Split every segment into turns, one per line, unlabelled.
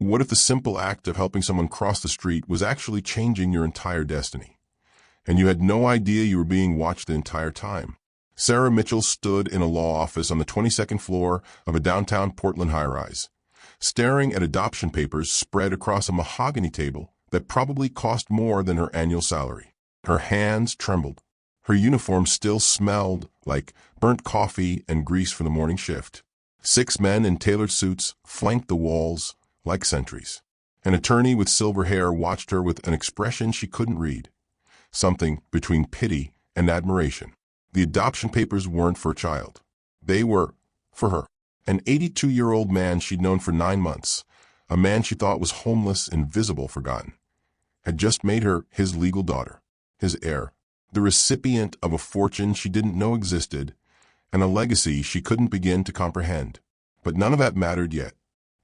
What if the simple act of helping someone cross the street was actually changing your entire destiny? And you had no idea you were being watched the entire time. Sarah Mitchell stood in a law office on the 22nd floor of a downtown Portland high-rise, staring at adoption papers spread across a mahogany table that probably cost more than her annual salary. Her hands trembled. Her uniform still smelled like burnt coffee and grease from the morning shift. 6 men in tailored suits flanked the walls like sentries. An attorney with silver hair watched her with an expression she couldn't read, something between pity and admiration. The adoption papers weren't for a child. They were for her. An 82-year-old man she'd known for 9 months, a man she thought was homeless, invisible, forgotten, had just made her his legal daughter, his heir, the recipient of a fortune she didn't know existed, and a legacy she couldn't begin to comprehend. But none of that mattered yet,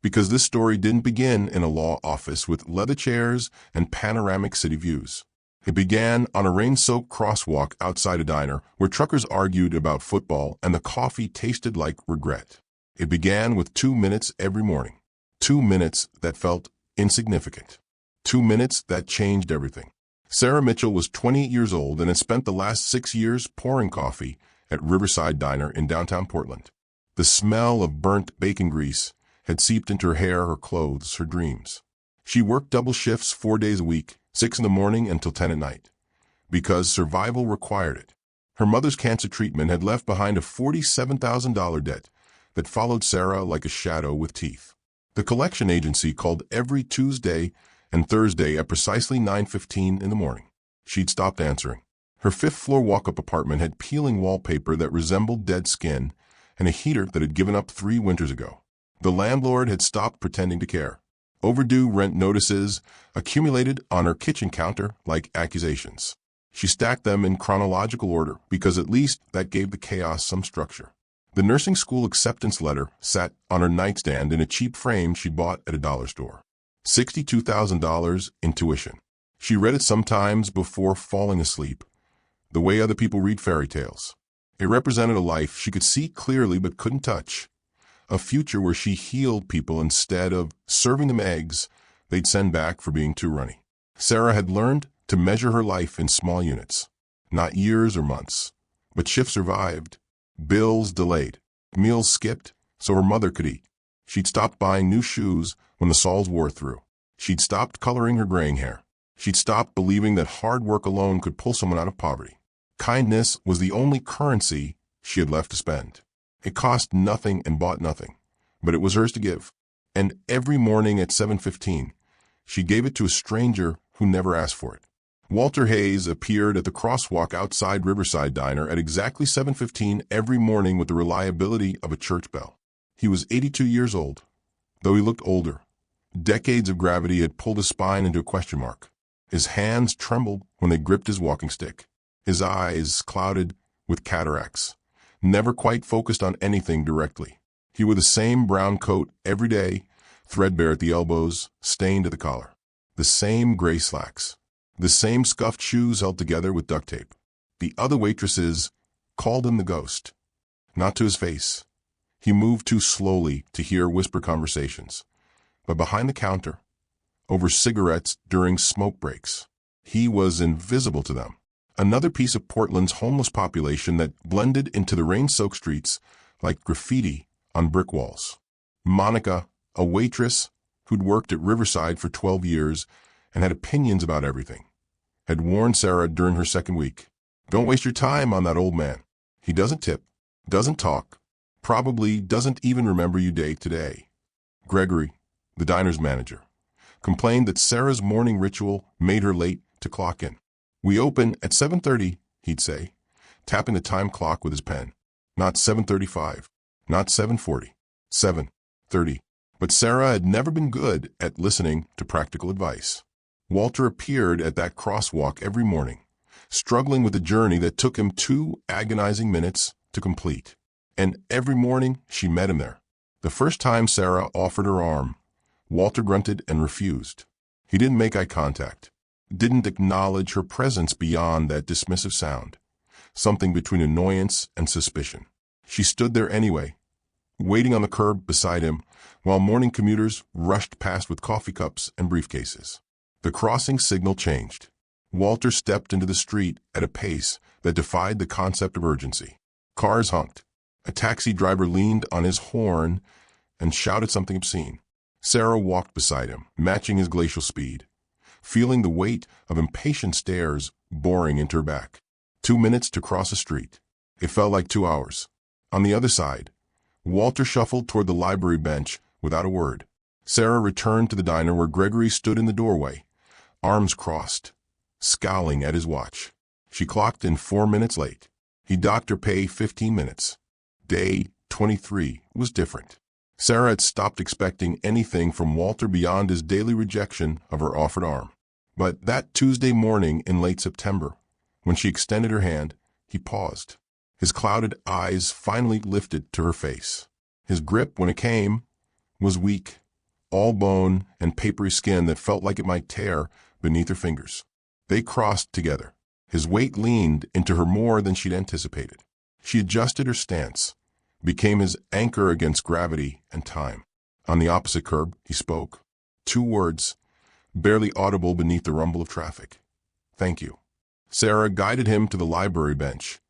because this story didn't begin in a law office with leather chairs and panoramic city views. It began on a rain-soaked crosswalk outside a diner where truckers argued about football and the coffee tasted like regret. It began with 2 minutes every morning. 2 minutes that felt insignificant. 2 minutes that changed everything. Sarah Mitchell was 28 years old and had spent the last 6 years pouring coffee at Riverside Diner in downtown Portland. The smell of burnt bacon grease had seeped into her hair, her clothes, her dreams. She worked double shifts 4 days a week, 6 in the morning until 10 at night, because survival required it. Her mother's cancer treatment had left behind a $47,000 debt that followed Sarah like a shadow with teeth. The collection agency called every Tuesday and Thursday at precisely 9:15 in the morning. She'd stopped answering. Her 5th-floor walk-up apartment had peeling wallpaper that resembled dead skin and a heater that had given up 3 winters ago. The landlord had stopped pretending to care. Overdue rent notices accumulated on her kitchen counter like accusations. She stacked them in chronological order because at least that gave the chaos some structure. The nursing school acceptance letter sat on her nightstand in a cheap frame she'd bought at a dollar store. $62,000 in tuition. She read it sometimes before falling asleep, the way other people read fairy tales. It represented a life she could see clearly but couldn't touch. A future where she healed people instead of serving them eggs they'd send back for being too runny. Sarah had learned to measure her life in small units, not years or months, but shifts survived, bills delayed, meals skipped so her mother could eat. She'd stopped buying new shoes when the soles wore through. She'd stopped coloring her graying hair. She'd stopped believing that hard work alone could pull someone out of poverty. Kindness was the only currency she had left to spend. It cost nothing and bought nothing, but it was hers to give. And every morning at 7:15, she gave it to a stranger who never asked for it. Walter Hayes appeared at the crosswalk outside Riverside Diner at exactly 7:15 every morning with the reliability of a church bell. He was 82 years old, though he looked older. Decades of gravity had pulled his spine into a question mark. His hands trembled when they gripped his walking stick. His eyes clouded with cataracts, never quite focused on anything directly. He wore the same brown coat every day, threadbare at the elbows, stained at the collar. The same gray slacks. The same scuffed shoes held together with duct tape. The other waitresses called him the ghost. Not to his face. He moved too slowly to hear whisper conversations. But behind the counter, over cigarettes during smoke breaks, he was invisible to them. Another piece of Portland's homeless population that blended into the rain-soaked streets like graffiti on brick walls. Monica, a waitress who'd worked at Riverside for 12 years and had opinions about everything, had warned Sarah during her second week, "Don't waste your time on that old man. He doesn't tip, doesn't talk, probably doesn't even remember you day to day." Gregory, the diner's manager, complained that Sarah's morning ritual made her late to clock in. "We open at 7:30, he'd say, tapping the time clock with his pen. Not 7:35, not 7:40, 7:30. But Sarah had never been good at listening to practical advice. Walter appeared at that crosswalk every morning, struggling with a journey that took him 2 agonizing minutes to complete. And every morning she met him there. The first time Sarah offered her arm, Walter grunted and refused. He didn't make eye contact, didn't acknowledge her presence beyond that dismissive sound, something between annoyance and suspicion. She stood there anyway, waiting on the curb beside him, while morning commuters rushed past with coffee cups and briefcases. The crossing signal changed. Walter stepped into the street at a pace that defied the concept of urgency. Cars honked. A taxi driver leaned on his horn and shouted something obscene. Sarah walked beside him, matching his glacial speed, feeling the weight of impatient stares boring into her back. 2 minutes to cross a street. It felt like 2 hours. On the other side, Walter shuffled toward the library bench without a word. Sarah returned to the diner where Gregory stood in the doorway, arms crossed, scowling at his watch. She clocked in 4 minutes late. He docked her pay 15 minutes. Day 23 was different. Sarah had stopped expecting anything from Walter beyond his daily rejection of her offered arm. But that Tuesday morning in late September, when she extended her hand, he paused. His clouded eyes finally lifted to her face. His grip, when it came, was weak, all bone and papery skin that felt like it might tear beneath her fingers. They crossed together. His weight leaned into her more than she'd anticipated. She adjusted her stance, became his anchor against gravity and time. On the opposite curb, he spoke. 2 words, barely audible beneath the rumble of traffic. "Thank you." Sarah guided him to the library bench,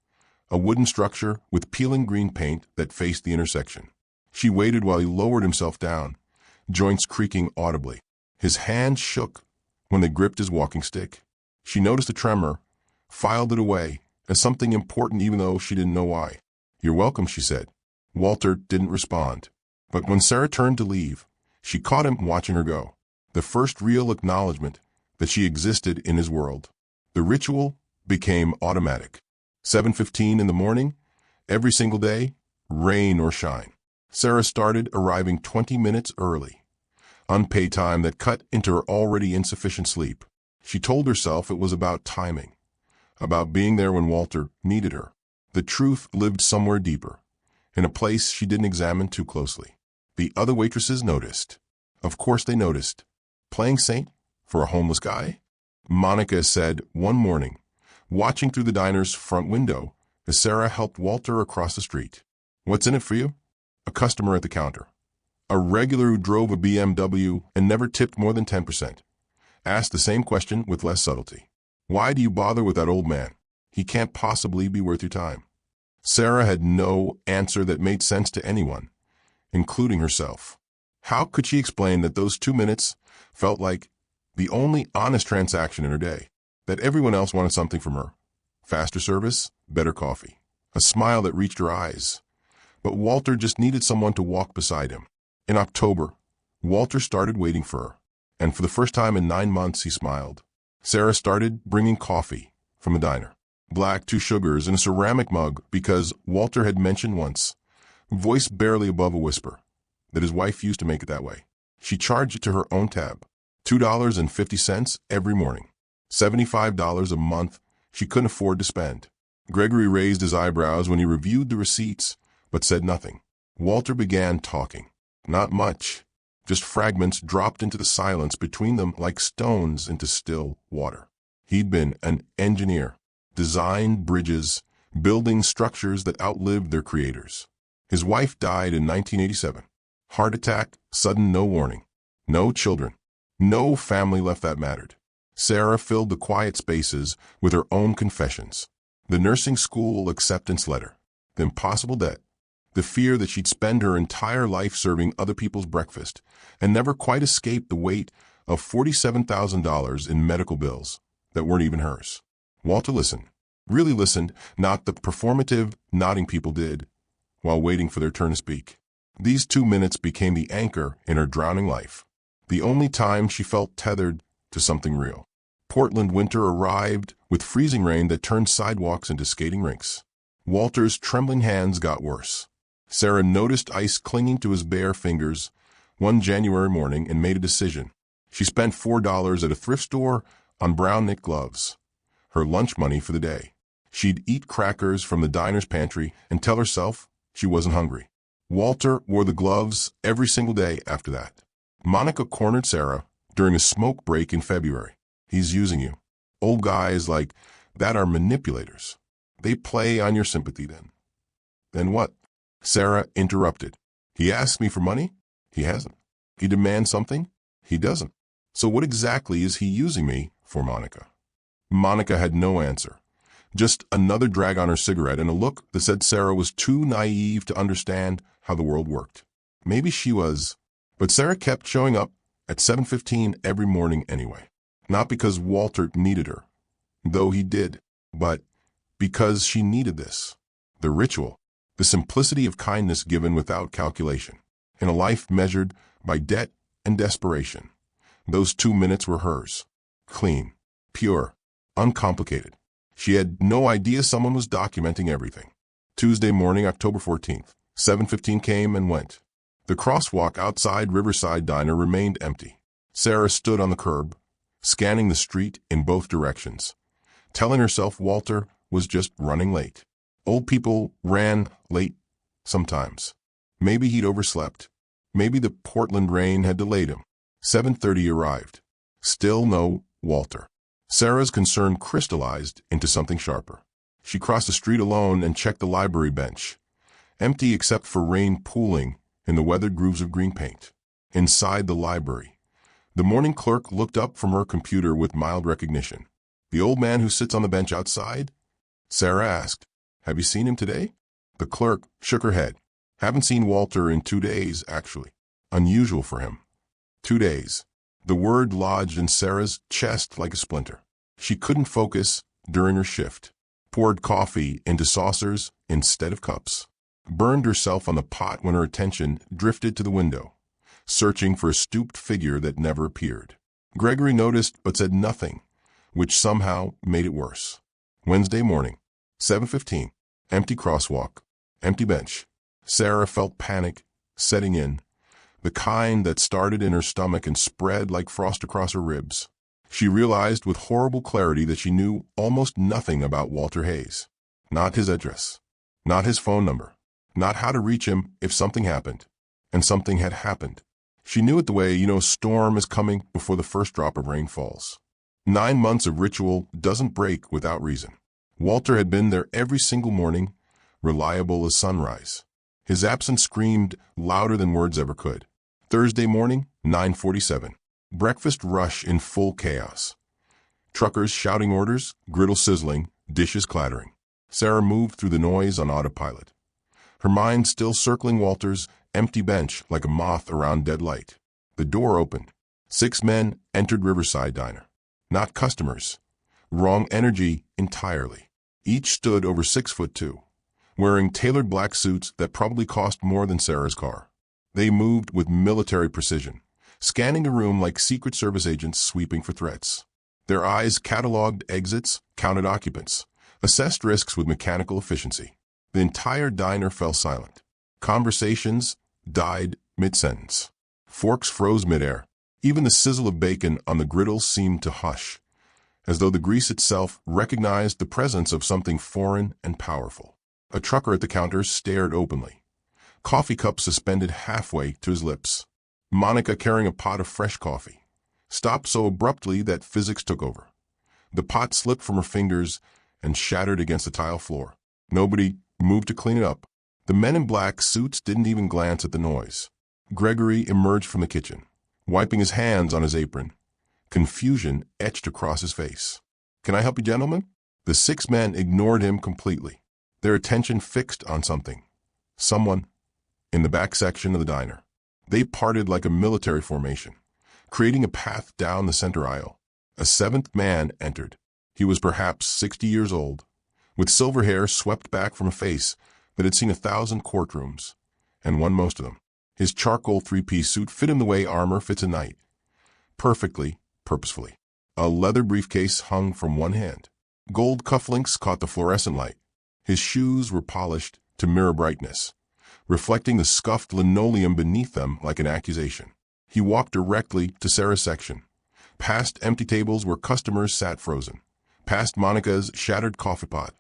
a wooden structure with peeling green paint that faced the intersection. She waited while he lowered himself down, joints creaking audibly. His hand shook when they gripped his walking stick. She noticed a tremor, filed it away as something important even though she didn't know why. "You're welcome," she said. Walter didn't respond. But when Sarah turned to leave, she caught him watching her go. The first real acknowledgement that she existed in his world. The ritual became automatic. 7:15 in the morning, every single day, rain or shine. Sarah started arriving 20 minutes early, unpaid time that cut into her already insufficient sleep. She told herself it was about timing, about being there when Walter needed her. The truth lived somewhere deeper, in a place she didn't examine too closely. The other waitresses noticed. Of course they noticed. Playing saint for a homeless guy? Monica said one morning, watching through the diner's front window as Sarah helped Walter across the street. "What's in it for you?" A customer at the counter, a regular who drove a BMW and never tipped more than 10%, asked the same question with less subtlety. "Why do you bother with that old man? He can't possibly be worth your time." Sarah had no answer that made sense to anyone, including herself. How could she explain that those 2 minutes felt like the only honest transaction in her day, that everyone else wanted something from her? Faster service, better coffee, a smile that reached her eyes. But Walter just needed someone to walk beside him. In October, Walter started waiting for her, and for the first time in 9 months he smiled. Sarah started bringing coffee from the diner. Black, 2 sugars, in a ceramic mug because Walter had mentioned once, voice barely above a whisper, that his wife used to make it that way. She charged it to her own tab, $2.50 every morning, $75 a month she couldn't afford to spend. Gregory raised his eyebrows when he reviewed the receipts, but said nothing. Walter began talking. Not much, just fragments dropped into the silence between them like stones into still water. He'd been an engineer, designed bridges, building structures that outlived their creators. His wife died in 1987. Heart attack, sudden, no warning. No children. No family left that mattered. Sarah filled the quiet spaces with her own confessions. The nursing school acceptance letter. The impossible debt. The fear that she'd spend her entire life serving other people's breakfast and never quite escape the weight of $47,000 in medical bills that weren't even hers. Walter listened. Really listened, not the performative nodding people did while waiting for their turn to speak. These 2 minutes became the anchor in her drowning life. The only time she felt tethered to something real. Portland winter arrived with freezing rain that turned sidewalks into skating rinks. Walter's trembling hands got worse. Sarah noticed ice clinging to his bare fingers one January morning and made a decision. She spent $4 at a thrift store on brown knit gloves, her lunch money for the day. She'd eat crackers from the diner's pantry and tell herself she wasn't hungry. Walter wore the gloves every single day after that. Monica cornered Sarah during a smoke break in February. "He's using you. Old guys like that are manipulators. They play on your sympathy then." "Then what?" Sarah interrupted. He asks me for money? He hasn't. He demands something? He doesn't. So what exactly is he using me for, Monica? Monica had no answer. Just another drag on her cigarette and a look that said Sarah was too naive to understand how the world worked. Maybe she was. But Sarah kept showing up at 7:15 every morning anyway. Not because Walter needed her, though he did, but because she needed this. The ritual, the simplicity of kindness given without calculation, in a life measured by debt and desperation. Those 2 minutes were hers. Clean, pure, uncomplicated. She had no idea someone was documenting everything. Tuesday morning, October 14th, 7:15 came and went. The crosswalk outside Riverside Diner remained empty. Sarah stood on the curb, scanning the street in both directions, telling herself Walter was just running late. Old people ran late sometimes. Maybe he'd overslept. Maybe the Portland rain had delayed him. 7:30 arrived. Still no Walter. Sarah's concern crystallized into something sharper. She crossed the street alone and checked the library bench, empty except for rain pooling in the weathered grooves of green paint. Inside the library, the morning clerk looked up from her computer with mild recognition. "The old man who sits on the bench outside?" Sarah asked. "Have you seen him today?" The clerk shook her head. "Haven't seen Walter in 2 days, actually. Unusual for him." 2 days. The word lodged in Sarah's chest like a splinter. She couldn't focus during her shift. Poured coffee into saucers instead of cups. Burned herself on the pot when her attention drifted to the window, searching for a stooped figure that never appeared. Gregory noticed but said nothing, which somehow made it worse. Wednesday morning, 7:15. Empty crosswalk, empty bench. Sarah felt panic setting in, the kind that started in her stomach and spread like frost across her ribs. She realized with horrible clarity that she knew almost nothing about Walter Hayes. Not his address, not his phone number, not how to reach him if something happened. And something had happened. She knew it the way storm is coming before the first drop of rain falls. 9 months of ritual doesn't break without reason. Walter had been there every single morning, reliable as sunrise. His absence screamed louder than words ever could. Thursday morning, 9:47. Breakfast rush in full chaos. Truckers shouting orders, griddle sizzling, dishes clattering. Sarah moved through the noise on autopilot, her mind still circling Walter's empty bench like a moth around dead light. The door opened. 6 men entered Riverside Diner. Not customers. Wrong energy entirely. Each stood over 6'2", wearing tailored black suits that probably cost more than Sarah's car. They moved with military precision, scanning the room like Secret Service agents sweeping for threats. Their eyes cataloged exits, counted occupants, assessed risks with mechanical efficiency. The entire diner fell silent. Conversations died mid-sentence. Forks froze midair. Even the sizzle of bacon on the griddle seemed to hush, as though the grease itself recognized the presence of something foreign and powerful. A trucker at the counter stared openly, coffee cup suspended halfway to his lips. Monica, carrying a pot of fresh coffee, stopped so abruptly that physics took over. The pot slipped from her fingers and shattered against the tile floor. Nobody moved to clean it up. The men in black suits didn't even glance at the noise. Gregory emerged from the kitchen, wiping his hands on his apron. Confusion etched across his face. "Can I help you, gentlemen?" The 6 men ignored him completely, their attention fixed on something. Someone in the back section of the diner. They parted like a military formation, creating a path down the center aisle. A 7th man entered. He was perhaps 60 years old, with silver hair swept back from a face that had seen 1,000 courtrooms, and won most of them. His charcoal 3-piece suit fit him the way armor fits a knight. Perfectly, purposefully. A leather briefcase hung from one hand. Gold cufflinks caught the fluorescent light. His shoes were polished to mirror brightness, reflecting the scuffed linoleum beneath them like an accusation. He walked directly to Sarah's section, past empty tables where customers sat frozen, past Monica's shattered coffee pot,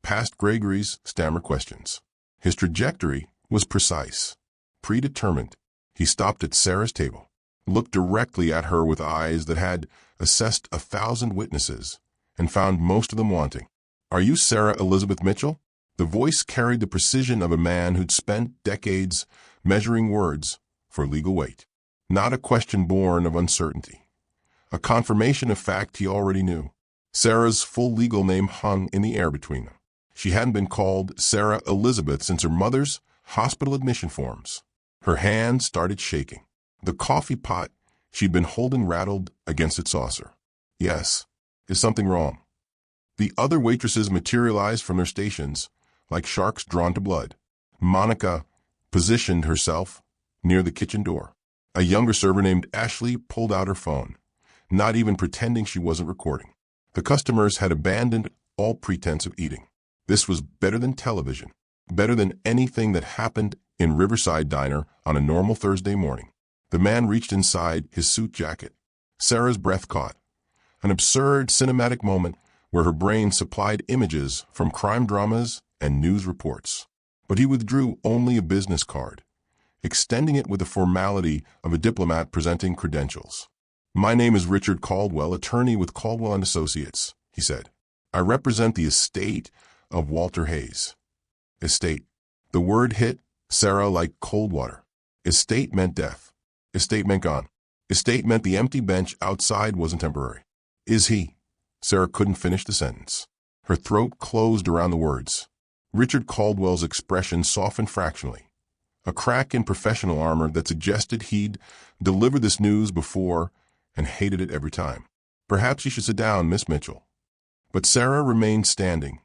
past Gregory's stammered questions. His trajectory was precise, predetermined. He stopped at Sarah's table, looked directly at her with eyes that had assessed 1,000 witnesses and found most of them wanting. "Are you Sarah Elizabeth Mitchell?" The voice carried the precision of a man who'd spent decades measuring words for legal weight. Not a question born of uncertainty. A confirmation of fact he already knew. Sarah's full legal name hung in the air between them. She hadn't been called Sarah Elizabeth since her mother's hospital admission forms. Her hand started shaking. The coffee pot she'd been holding rattled against its saucer. Yes, is something wrong? The other waitresses materialized from their stations, like sharks drawn to blood. Monica positioned herself near the kitchen door. A younger server named Ashley pulled out her phone, not even pretending she wasn't recording. The customers had abandoned all pretense of eating. This was better than television, better than anything that happened in Riverside Diner on a normal Thursday morning. The man reached inside his suit jacket. Sarah's breath caught. An absurd cinematic moment where her brain supplied images from crime dramas and news reports. But he withdrew only a business card, extending it with the formality of a diplomat presenting credentials. "My name is Richard Caldwell, attorney with Caldwell & Associates," he said. "I represent the estate of Walter Hayes." Estate. The word hit Sarah like cold water. Estate meant death. Estate meant gone. Estate meant the empty bench outside wasn't temporary. "Is he?" Sarah couldn't finish the sentence. Her throat closed around the words. Richard Caldwell's expression softened fractionally. A crack in professional armor that suggested he'd delivered this news before and hated it every time. "Perhaps you should sit down, Miss Mitchell." But Sarah remained standing,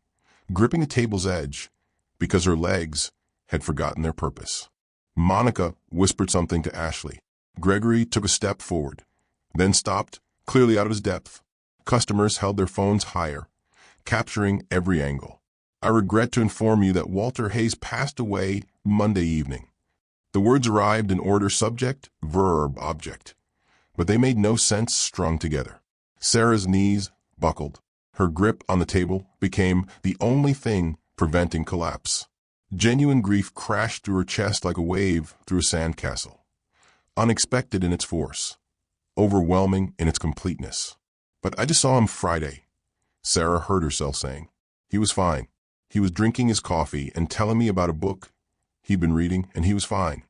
gripping the table's edge, because her legs had forgotten their purpose. Monica whispered something to Ashley. Gregory took a step forward, then stopped, clearly out of his depth. Customers held their phones higher, capturing every angle. "I regret to inform you that Walter Hayes passed away Monday evening." The words arrived in order: subject, verb, object. But they made no sense strung together. Sarah's knees buckled. Her grip on the table became the only thing preventing collapse. Genuine grief crashed through her chest like a wave through a sandcastle. Unexpected in its force. Overwhelming in its completeness. "But I just saw him Friday," Sarah heard herself saying. "He was fine. He was drinking his coffee and telling me about a book he'd been reading, and he was fine."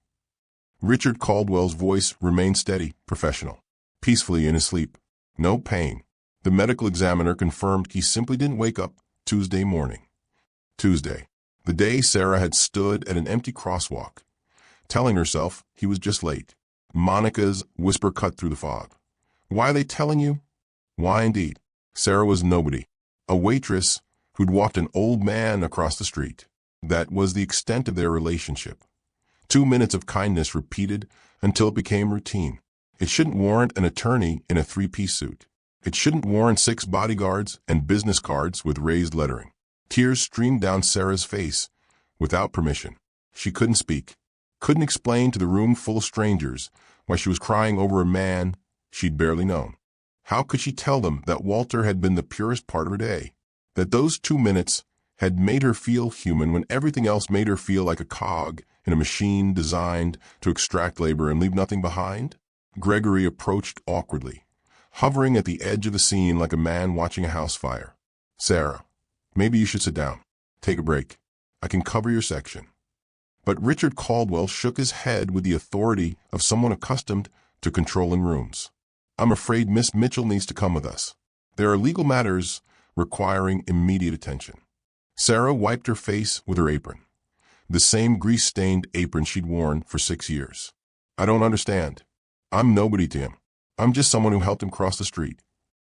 Richard Caldwell's voice remained steady, professional. Peacefully in his sleep. No pain. The medical examiner confirmed he simply didn't wake up Tuesday morning. Tuesday. The day Sarah had stood at an empty crosswalk, telling herself he was just late. Monica's whisper cut through the fog. "Why are they telling you?" Why indeed? Sarah was nobody. A waitress who'd walked an old man across the street. That was the extent of their relationship. 2 minutes of kindness repeated until it became routine. It shouldn't warrant an attorney in a 3-piece suit. It shouldn't warrant 6 bodyguards and business cards with raised lettering. Tears streamed down Sarah's face without permission. She couldn't speak, couldn't explain to the room full of strangers why she was crying over a man she'd barely known. How could she tell them that Walter had been the purest part of her day? That those 2 minutes had made her feel human when everything else made her feel like a cog in a machine designed to extract labor and leave nothing behind? Gregory approached awkwardly, hovering at the edge of the scene like a man watching a house fire. "Sarah, maybe you should sit down. Take a break. I can cover your section." But Richard Caldwell shook his head with the authority of someone accustomed to controlling rooms. "I'm afraid Miss Mitchell needs to come with us. There are legal matters requiring immediate attention." Sarah wiped her face with her apron, the same grease-stained apron she'd worn for 6 years. "I don't understand. I'm nobody to him. I'm just someone who helped him cross the street."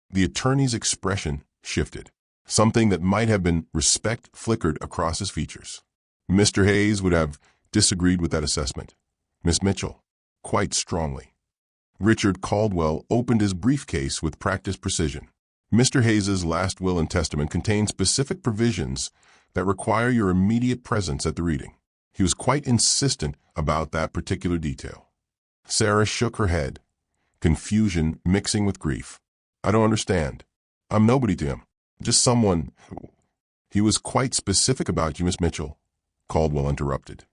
The attorney's expression shifted. Something that might have been respect flickered across his features. Mr. Hayes would have disagreed with that assessment. Miss Mitchell, quite strongly. Richard Caldwell opened his briefcase with practiced precision. Mr. Hayes's last will and testament contained specific provisions that require your immediate presence at the reading. He was quite insistent about that particular detail. Sarah shook her head, confusion mixing with grief. "I don't understand. I'm nobody to him. Just someone." "He was quite specific about you, Miss Mitchell," Caldwell interrupted,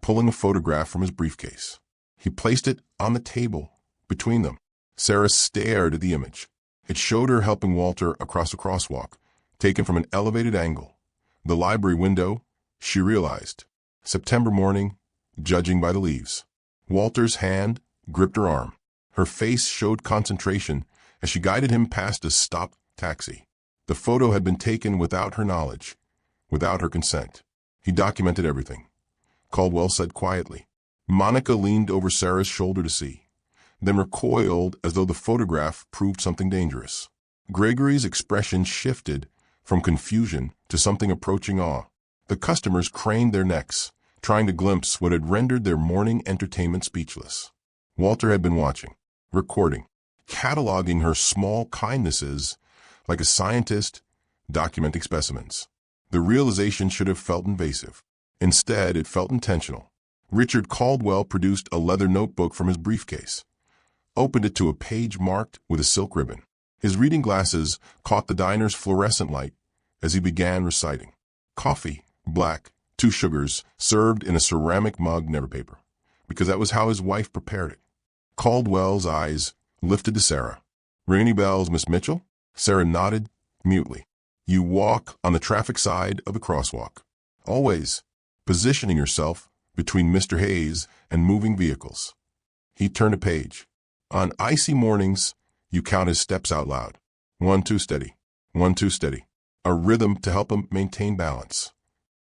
pulling a photograph from his briefcase. He placed it on the table between them. Sarah stared at the image. It showed her helping Walter across a crosswalk, taken from an elevated angle. The library window, she realized. September morning, judging by the leaves. Walter's hand gripped her arm. Her face showed concentration as she guided him past a stopped taxi. The photo had been taken without her knowledge, without her consent. He documented everything. Caldwell said quietly. Monica leaned over Sarah's shoulder to see, then recoiled as though the photograph proved something dangerous. Gregory's expression shifted from confusion to something approaching awe. The customers craned their necks, trying to glimpse what had rendered their morning entertainment speechless. Walter had been watching, recording, cataloging her small kindnesses like a scientist documenting specimens. The realization should have felt invasive. Instead, it felt intentional. Richard Caldwell produced a leather notebook from his briefcase, opened it to a page marked with a silk ribbon. His reading glasses caught the diner's fluorescent light as he began reciting. Coffee, black, 2 sugars, served in a ceramic mug, never paper, because that was how his wife prepared it. Caldwell's eyes lifted to Sarah. Ring any bells, Miss Mitchell? Sarah nodded mutely. You walk on the traffic side of the crosswalk, always positioning yourself between Mr. Hayes and moving vehicles. He turned a page. On icy mornings, you count his steps out loud. 1, 2, steady. 1, 2, steady. A rhythm to help him maintain balance.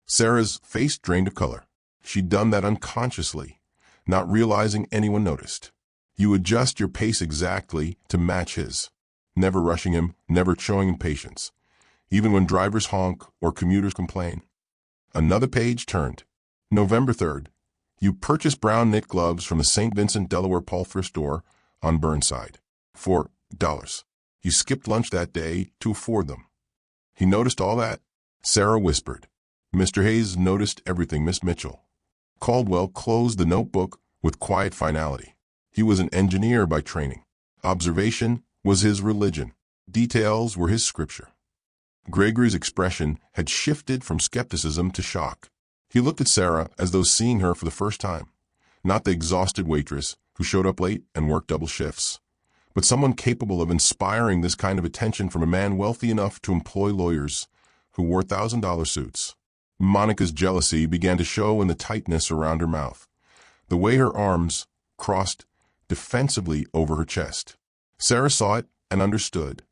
Sarah's face drained of color. She'd done that unconsciously, not realizing anyone noticed. You adjust your pace exactly to match his, never rushing him, never showing impatience, even when drivers honk or commuters complain. Another page turned. November 3rd. You purchased brown knit gloves from the St. Vincent, Delaware Paul thrift store on Burnside. $4. You skipped lunch that day to afford them. He noticed all that? Sarah whispered. Mr. Hayes noticed everything, Miss Mitchell. Caldwell closed the notebook with quiet finality. He was an engineer by training. Observation was his religion. Details were his scripture. Gregory's expression had shifted from skepticism to shock. He looked at Sarah as though seeing her for the first time, not the exhausted waitress who showed up late and worked double shifts, but someone capable of inspiring this kind of attention from a man wealthy enough to employ lawyers who wore $1,000 suits. Monica's jealousy began to show in the tightness around her mouth, the way her arms crossed defensively over her chest. Sarah saw it and understood.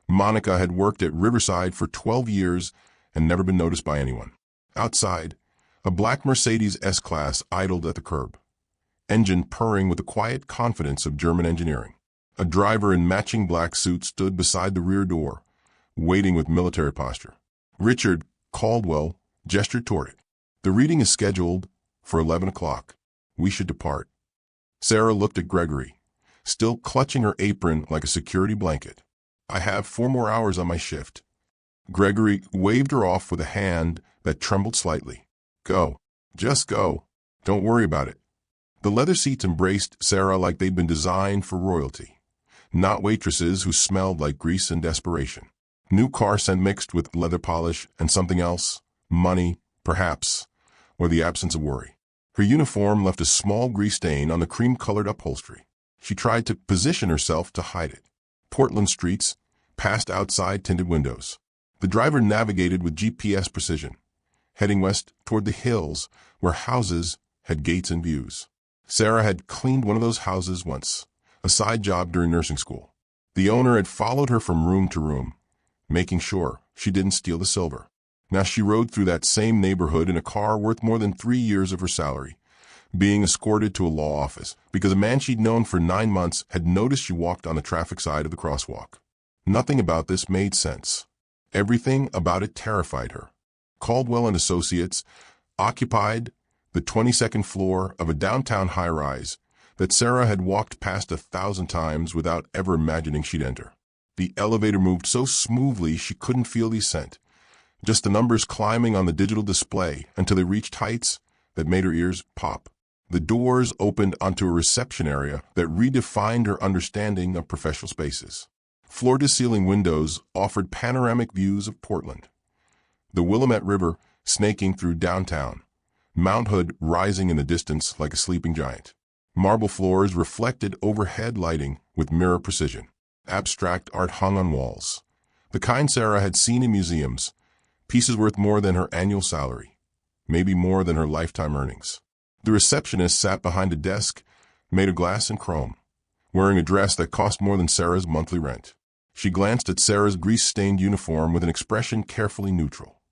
Monica had worked at Riverside for 12 years and never been noticed by anyone. Outside, a black Mercedes S-Class idled at the curb, engine purring with the quiet confidence of German engineering. A driver in matching black suit stood beside the rear door, waiting with military posture. Richard Caldwell gestured toward it. The reading is scheduled for 11 o'clock. We should depart. Sarah looked at Gregory, still clutching her apron like a security blanket. I have 4 more hours on my shift. Gregory waved her off with a hand that trembled slightly. Go. Just go. Don't worry about it. The leather seats embraced Sarah like they'd been designed for royalty, not waitresses who smelled like grease and desperation. New car scent mixed with leather polish and something else, money, perhaps, or the absence of worry. Her uniform left a small grease stain on the cream-colored upholstery. She tried to position herself to hide it. Portland streets passed outside tinted windows. The driver navigated with GPS precision, heading west toward the hills where houses had gates and views. Sarah had cleaned one of those houses once, a side job during nursing school. The owner had followed her from room to room, making sure she didn't steal the silver. Now she rode through that same neighborhood in a car worth more than 3 years of her salary, being escorted to a law office because a man she'd known for 9 months had noticed she walked on the traffic side of the crosswalk. Nothing about this made sense. Everything about it terrified her. Caldwell and Associates occupied the 22nd floor of a downtown high-rise that Sarah had walked past 1,000 times without ever imagining she'd enter. The elevator moved so smoothly she couldn't feel the ascent, just the numbers climbing on the digital display until they reached heights that made her ears pop. The doors opened onto a reception area that redefined her understanding of professional spaces. Floor-to-ceiling windows offered panoramic views of Portland, the Willamette River snaking through downtown, Mount Hood rising in the distance like a sleeping giant. Marble floors reflected overhead lighting with mirror precision. Abstract art hung on walls, the kind Sarah had seen in museums, pieces worth more than her annual salary, maybe more than her lifetime earnings. The receptionist sat behind a desk made of glass and chrome, wearing a dress that cost more than Sarah's monthly rent. She glanced at Sarah's grease-stained uniform with an expression carefully neutral,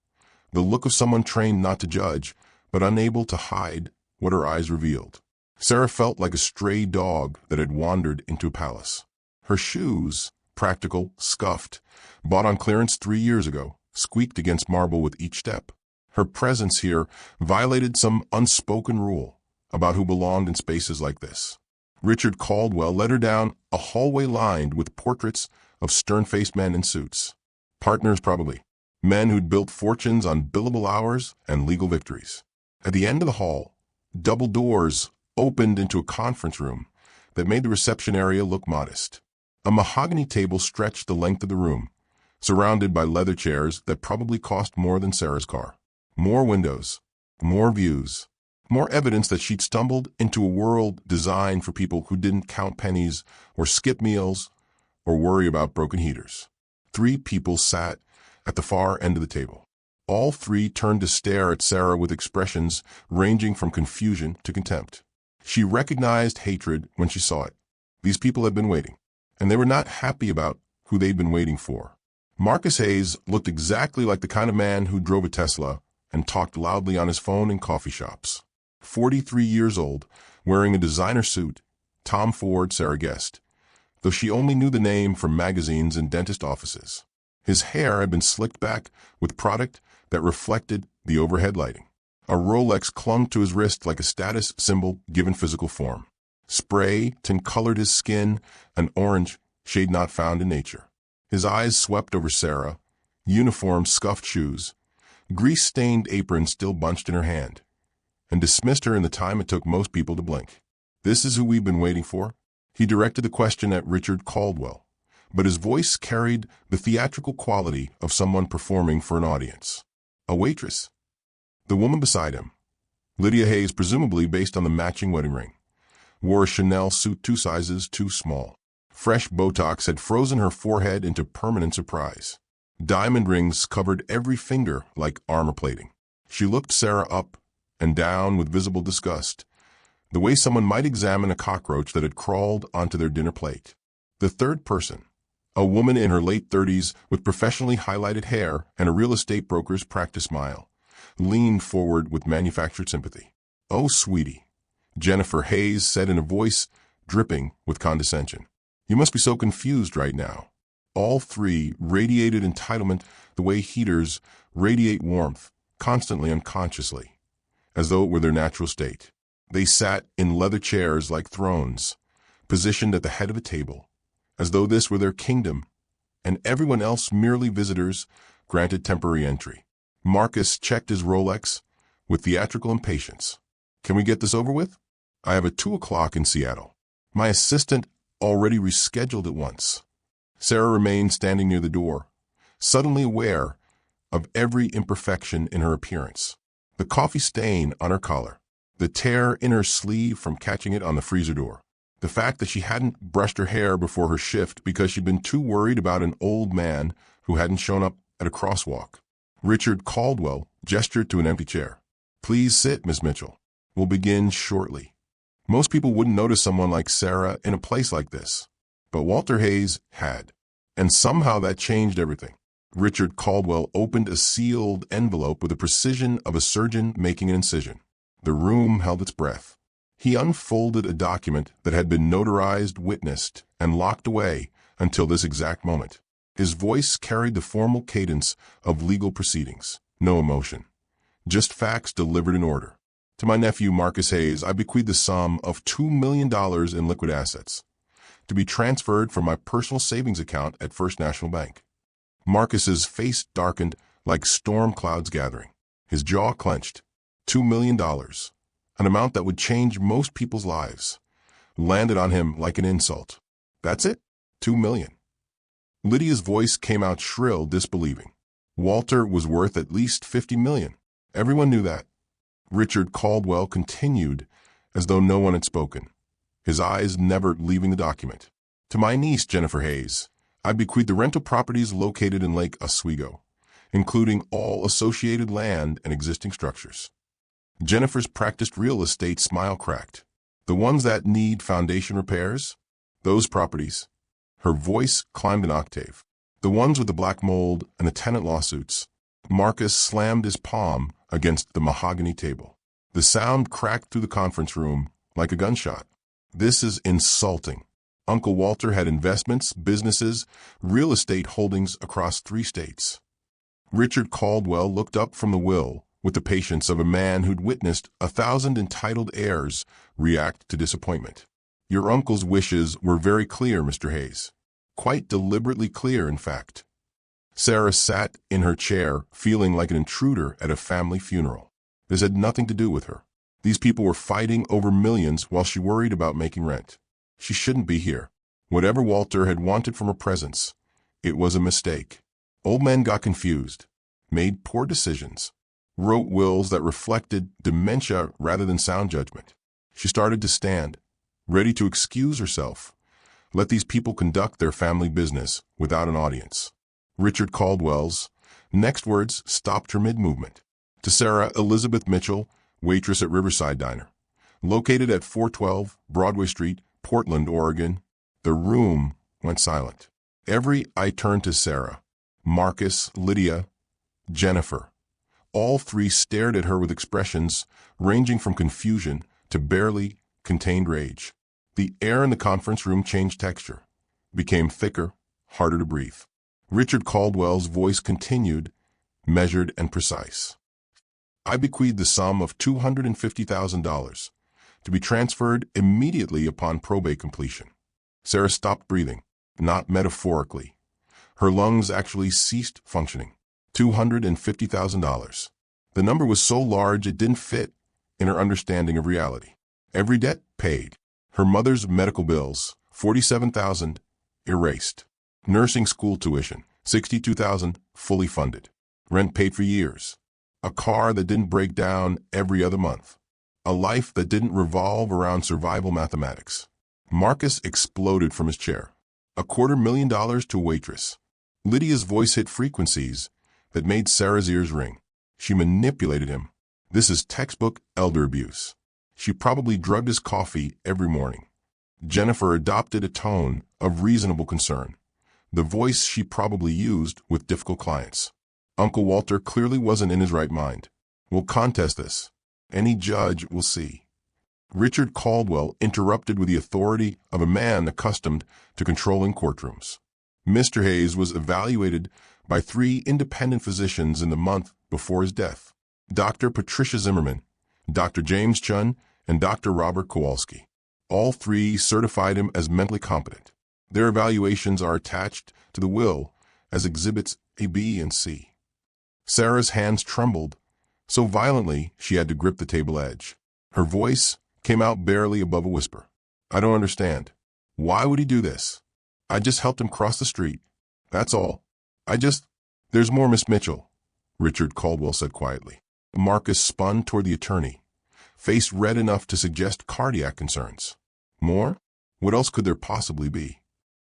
the look of someone trained not to judge, but unable to hide what her eyes revealed. Sarah felt like a stray dog that had wandered into a palace. Her shoes, practical, scuffed, bought on clearance 3 years ago, squeaked against marble with each step. Her presence here violated some unspoken rule about who belonged in spaces like this. Richard Caldwell led her down a hallway lined with portraits of stern-faced men in suits. Partners, probably. Men who'd built fortunes on billable hours and legal victories. At the end of the hall, double doors opened into a conference room that made the reception area look modest. A mahogany table stretched the length of the room, surrounded by leather chairs that probably cost more than Sarah's car. More windows, more views, more evidence that she'd stumbled into a world designed for people who didn't count pennies or skip meals or worry about broken heaters. 3 people sat at the far end of the table. All 3 turned to stare at Sarah with expressions ranging from confusion to contempt. She recognized hatred when she saw it. These people had been waiting, and they were not happy about who they'd been waiting for. Marcus Hayes looked exactly like the kind of man who drove a Tesla and talked loudly on his phone in coffee shops. 43 years old, wearing a designer suit, Tom Ford, Sarah guessed, though she only knew the name from magazines and dentist offices. His hair had been slicked back with product that reflected the overhead lighting. A Rolex clung to his wrist like a status symbol given physical form. Spray tin-colored his skin, an orange shade not found in nature. His eyes swept over Sarah, uniform scuffed shoes, grease-stained apron still bunched in her hand, and dismissed her in the time it took most people to blink. "This is who we've been waiting for?" He directed the question at Richard Caldwell, but his voice carried the theatrical quality of someone performing for an audience. "A waitress." The woman beside him, Lydia Hayes, presumably based on the matching wedding ring, wore a Chanel suit 2 sizes too small. Fresh Botox had frozen her forehead into permanent surprise. Diamond rings covered every finger like armor plating. She looked Sarah up and down with visible disgust, the way someone might examine a cockroach that had crawled onto their dinner plate. The third person, a woman in her late 30s with professionally highlighted hair and a real estate broker's practice smile, leaned forward with manufactured sympathy. "Oh, sweetie," Jennifer Hayes said in a voice dripping with condescension. "You must be so confused right now." All 3 radiated entitlement the way heaters radiate warmth, constantly unconsciously, as though it were their natural state. They sat in leather chairs like thrones, positioned at the head of a table, as though this were their kingdom, and everyone else merely visitors granted temporary entry. Marcus checked his Rolex with theatrical impatience. "Can we get this over with? I have a 2 o'clock in Seattle. My assistant already rescheduled it once." Sarah remained standing near the door, suddenly aware of every imperfection in her appearance. The coffee stain on her collar, the tear in her sleeve from catching it on the freezer door, the fact that she hadn't brushed her hair before her shift because she'd been too worried about an old man who hadn't shown up at a crosswalk. Richard Caldwell gestured to an empty chair. "Please sit, Miss Mitchell. We'll begin shortly." Most people wouldn't notice someone like Sarah in a place like this, but Walter Hayes had, and somehow that changed everything. Richard Caldwell opened a sealed envelope with the precision of a surgeon making an incision. The room held its breath. He unfolded a document that had been notarized, witnessed, and locked away until this exact moment. His voice carried the formal cadence of legal proceedings. No emotion, just facts delivered in order. "To my nephew, Marcus Hayes, I bequeath the sum of $2 million in liquid assets, to be transferred from my personal savings account at First National Bank." Marcus's face darkened like storm clouds gathering. His jaw clenched. $2 million, an amount that would change most people's lives, landed on him like an insult. "That's it? $2 million. Lydia's voice came out shrill, disbelieving. Walter was worth at least $50 million. Everyone knew that. Richard Caldwell continued as though no one had spoken, his eyes never leaving the document. "To my niece, Jennifer Hayes, I bequeath the rental properties located in Lake Oswego, including all associated land and existing structures." Jennifer's practiced real estate smile cracked. The ones that need foundation repairs? Those properties. Her voice climbed an octave. The ones with the black mold and the tenant lawsuits. Marcus slammed his palm against the mahogany table. The sound cracked through the conference room like a gunshot. This is insulting. Uncle Walter had investments, businesses, real estate holdings across 3 states. Richard Caldwell looked up from the will with the patience of a man who'd witnessed 1,000 entitled heirs react to disappointment. Your uncle's wishes were very clear, Mr. Hayes. Quite deliberately clear, in fact. Sarah sat in her chair, feeling like an intruder at a family funeral. This had nothing to do with her. These people were fighting over millions while she worried about making rent. She shouldn't be here. Whatever Walter had wanted from her presence, it was a mistake. Old men got confused, made poor decisions, wrote wills that reflected dementia rather than sound judgment. She started to stand, ready to excuse herself, let these people conduct their family business without an audience. Richard Caldwell's next words stopped her mid-movement. To Sarah Elizabeth Mitchell, waitress at Riverside Diner, located at 412 Broadway Street, Portland, Oregon, the room went silent. Every eye turned to Sarah. Marcus, Lydia, Jennifer. All 3 stared at her with expressions ranging from confusion to barely contained rage. The air in the conference room changed texture, became thicker, harder to breathe. Richard Caldwell's voice continued, measured and precise. I bequeath the sum of $250,000 to be transferred immediately upon probate completion. Sarah stopped breathing, not metaphorically. Her lungs actually ceased functioning. $250,000. The number was so large it didn't fit in her understanding of reality. Every debt paid. Her mother's medical bills, $47,000, erased. Nursing school tuition, $62,000, fully funded. Rent paid for years. A car that didn't break down every other month. A life that didn't revolve around survival mathematics. Marcus exploded from his chair. $250,000 to Waitress. Lydia's voice hit frequencies that made Sarah's ears ring. She manipulated him. This is textbook elder abuse. She probably drugged his coffee every morning. Jennifer adopted a tone of reasonable concern, the voice she probably used with difficult clients. Uncle Walter clearly wasn't in his right mind. We'll contest this. Any judge will see. Richard Caldwell interrupted with the authority of a man accustomed to controlling courtrooms. Mr. Hayes was evaluated by 3 independent physicians in the month before his death. Dr. Patricia Zimmerman, Dr. James Chun, and Dr. Robert Kowalski. All 3 certified him as mentally competent. Their evaluations are attached to the will as Exhibits A, B, and C. Sarah's hands trembled so violently she had to grip the table edge. Her voice came out barely above a whisper. I don't understand. Why would he do this? I just helped him cross the street. That's all. There's more, Miss Mitchell, Richard Caldwell said quietly. Marcus spun toward the attorney, face red enough to suggest cardiac concerns. More? What else could there possibly be?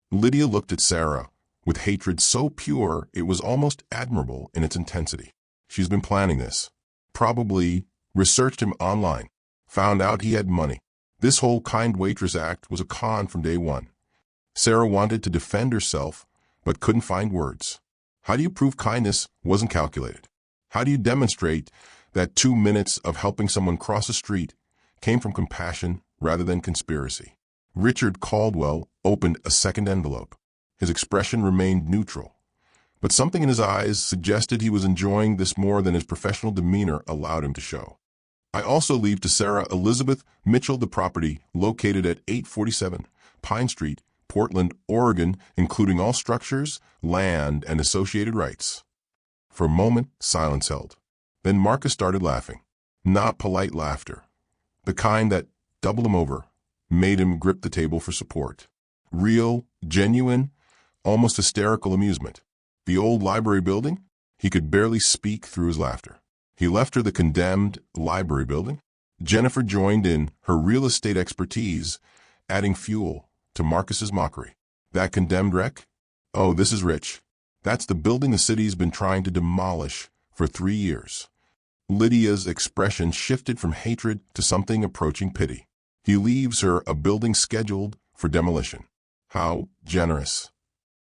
Lydia looked at Sarah with hatred so pure it was almost admirable in its intensity. She's been planning this. Probably researched him online. Found out he had money. This whole kind waitress act was a con from day one. Sarah wanted to defend herself, but couldn't find words. How do you prove kindness wasn't calculated? How do you demonstrate that 2 minutes of helping someone cross a street came from compassion rather than conspiracy? Richard Caldwell opened a second envelope. His expression remained neutral, but something in his eyes suggested he was enjoying this more than his professional demeanor allowed him to show. I also leave to Sarah Elizabeth Mitchell the property located at 847 Pine Street, Portland, Oregon, including all structures, land, and associated rights. For a moment, silence held. Then Marcus started laughing. Not polite laughter. The kind that doubled him over, made him grip the table for support. Real, genuine, almost hysterical amusement. The old library building? He could barely speak through his laughter. He left her the condemned library building. Jennifer joined in her real estate expertise, adding fuel to Marcus's mockery. That condemned wreck? Oh, this is rich. That's the building the city's been trying to demolish for 3 years. Lydia's expression shifted from hatred to something approaching pity. He leaves her a building scheduled for demolition. How generous.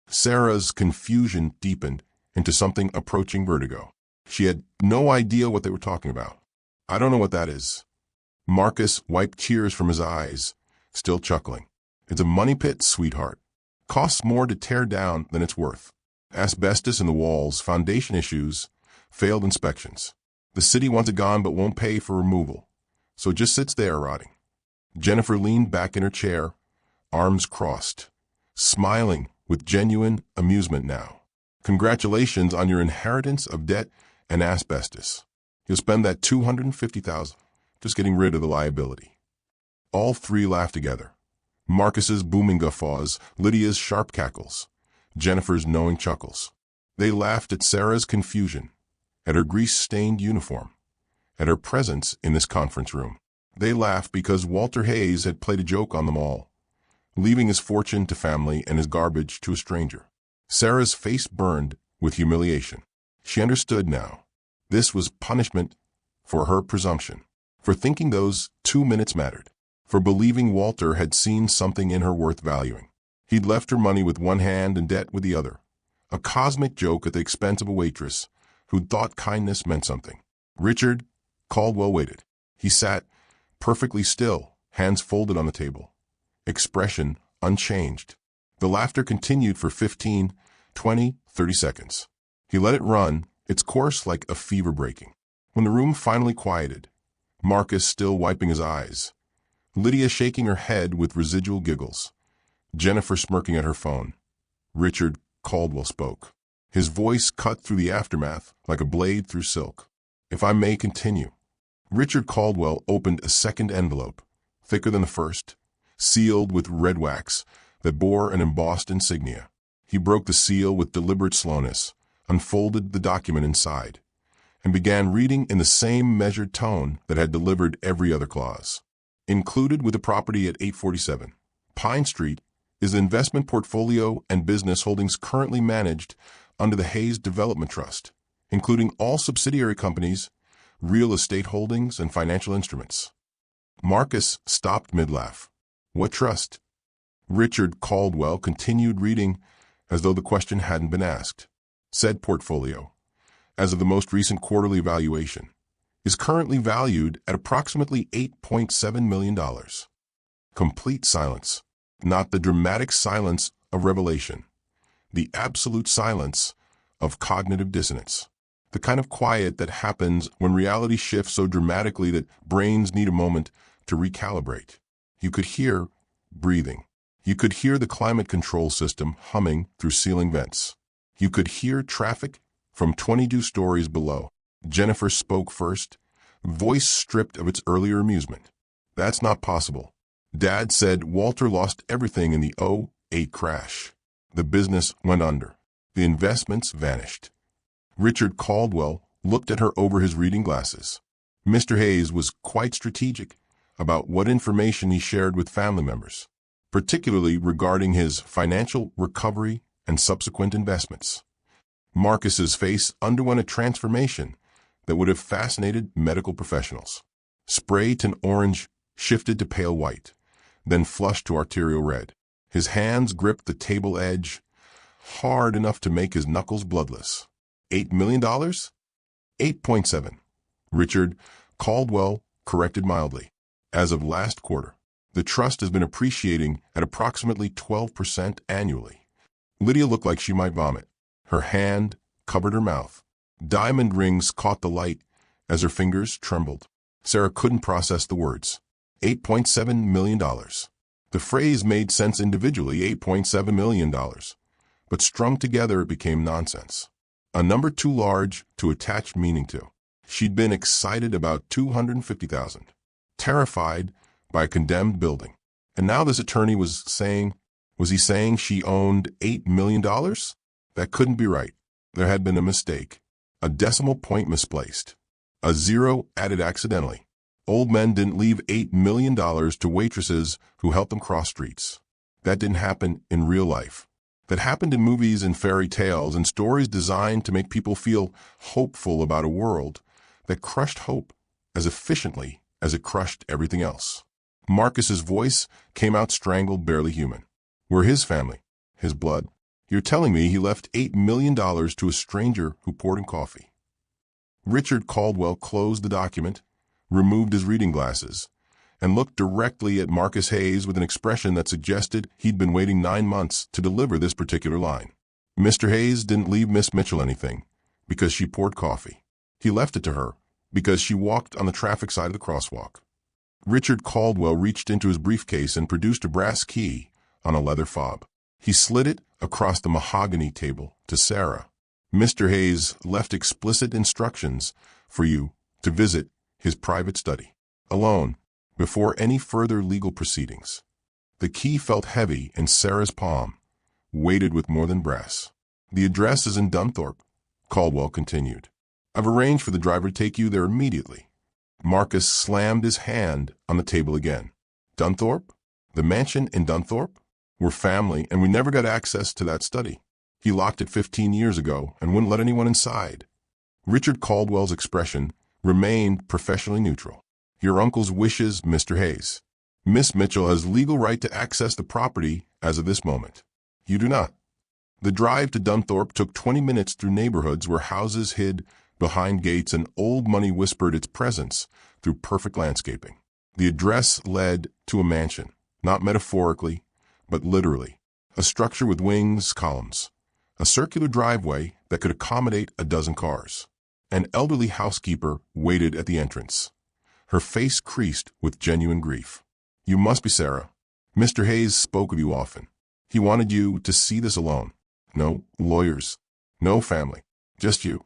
Sarah's confusion deepened into something approaching vertigo. She had no idea what they were talking about. I don't know what that is. Marcus wiped tears from his eyes, still chuckling. It's a money pit, sweetheart. Costs more to tear down than it's worth. Asbestos in the walls, foundation issues, failed inspections. The city wants it gone but won't pay for removal, so it just sits there rotting. Jennifer leaned back in her chair, arms crossed, smiling with genuine amusement now. Congratulations on your inheritance of debt and asbestos. You'll spend that $250,000 just getting rid of the liability. All three laughed together. Marcus's booming guffaws, Lydia's sharp cackles, Jennifer's knowing chuckles. They laughed at Sarah's confusion, at her grease-stained uniform, at her presence in this conference room. They laughed because Walter Hayes had played a joke on them all, leaving his fortune to family and his garbage to a stranger. Sarah's face burned with humiliation. She understood now. This was punishment for her presumption, for thinking those 2 minutes mattered, for believing Walter had seen something in her worth valuing. He'd left her money with one hand and debt with the other, a cosmic joke at the expense of a waitress who'd thought kindness meant something. Richard Caldwell waited. He sat perfectly still, hands folded on the table, expression unchanged. The laughter continued for 15, 20, 30 seconds. He let it run, its course like a fever breaking. When the room finally quieted, Marcus still wiping his eyes, Lydia shaking her head with residual giggles, Jennifer smirking at her phone, Richard Caldwell spoke. His voice cut through the aftermath like a blade through silk. If I may continue. Richard Caldwell opened a second envelope, thicker than the first, sealed with red wax that bore an embossed insignia. He broke the seal with deliberate slowness, unfolded the document inside, and began reading in the same measured tone that had delivered every other clause. Included with the property at 847 Pine Street is the investment portfolio and business holdings currently managed under the Hayes Development Trust, including all subsidiary companies, real estate holdings, and financial instruments. Marcus stopped mid-laugh. What trust? Richard Caldwell continued reading as though the question hadn't been asked. Said portfolio, as of the most recent quarterly valuation, is currently valued at approximately $8.7 million. Complete silence. Not the dramatic silence of revelation. The absolute silence of cognitive dissonance. The kind of quiet that happens when reality shifts so dramatically that brains need a moment to recalibrate. You could hear breathing. You could hear the climate control system humming through ceiling vents. You could hear traffic from 22 stories below. Jennifer spoke first, voice stripped of its earlier amusement. That's not possible. Dad said Walter lost everything in the '08 crash. The business went under. The investments vanished. Richard Caldwell looked at her over his reading glasses. Mr. Hayes was quite strategic about what information he shared with family members, particularly regarding his financial recovery and subsequent investments. Marcus's face underwent a transformation that would have fascinated medical professionals. Spray to orange shifted to pale white, then flushed to arterial red. His hands gripped the table edge, hard enough to make his knuckles bloodless. $8 million? 8.7. Richard Caldwell corrected mildly. As of last quarter, the trust has been appreciating at approximately 12% annually. Lydia looked like she might vomit. Her hand covered her mouth. Diamond rings caught the light as her fingers trembled. Sarah couldn't process the words. $8.7 million. The phrase made sense individually, $8.7 million. But strung together it became nonsense. A number too large to attach meaning to. She'd been excited about $250,000, terrified by a condemned building. And now this attorney was he saying she owned $8 million? That couldn't be right. There had been a mistake. A decimal point misplaced. A zero added accidentally. Old men didn't leave $8 million to waitresses who helped them cross streets. That didn't happen in real life. That happened in movies and fairy tales and stories designed to make people feel hopeful about a world that crushed hope as efficiently as it crushed everything else. Marcus's voice came out strangled, barely human. We're his family, his blood. You're telling me he left $8 million to a stranger who poured him coffee? Richard Caldwell closed the document, removed his reading glasses, and looked directly at Marcus Hayes with an expression that suggested he'd been waiting 9 months to deliver this particular line. Mr. Hayes didn't leave Miss Mitchell anything because she poured coffee. He left it to her because she walked on the traffic side of the crosswalk. Richard Caldwell reached into his briefcase and produced a brass key on a leather fob. He slid it across the mahogany table to Sarah. Mr. Hayes left explicit instructions for you to visit his private study, alone, before any further legal proceedings. The key felt heavy in Sarah's palm, weighted with more than brass. The address is in Dunthorpe, Caldwell continued. I've arranged for the driver to take you there immediately. Marcus slammed his hand on the table again. Dunthorpe? The mansion in Dunthorpe? We're family, and we never got access to that study. He locked it 15 years ago and wouldn't let anyone inside. Richard Caldwell's expression remained professionally neutral. Your uncle's wishes, Mr. Hayes. Miss Mitchell has legal right to access the property as of this moment. You do not. The drive to Dunthorpe took 20 minutes through neighborhoods where houses hid behind gates and old money whispered its presence through perfect landscaping. The address led to a mansion, not metaphorically, but literally. A structure with wings, columns. A circular driveway that could accommodate a dozen cars. An elderly housekeeper waited at the entrance, her face creased with genuine grief. You must be Sarah. Mr. Hayes spoke of you often. He wanted you to see this alone. No lawyers, no family, just you.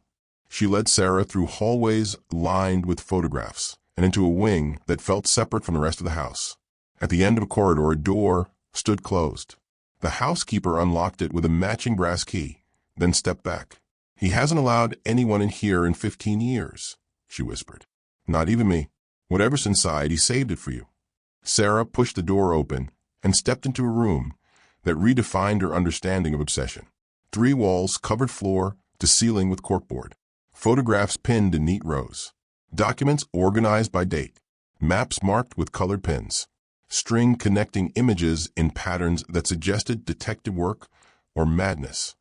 She led Sarah through hallways lined with photographs and into a wing that felt separate from the rest of the house. At the end of a corridor, a door stood closed. The housekeeper unlocked it with a matching brass key, then stepped back. He hasn't allowed anyone in here in 15 years, she whispered. Not even me. Whatever's inside, he saved it for you. Sarah pushed the door open and stepped into a room that redefined her understanding of obsession. 3 walls covered floor to ceiling with corkboard. Photographs pinned in neat rows. Documents organized by date. Maps marked with colored pins. String connecting images in patterns that suggested detective work or madness.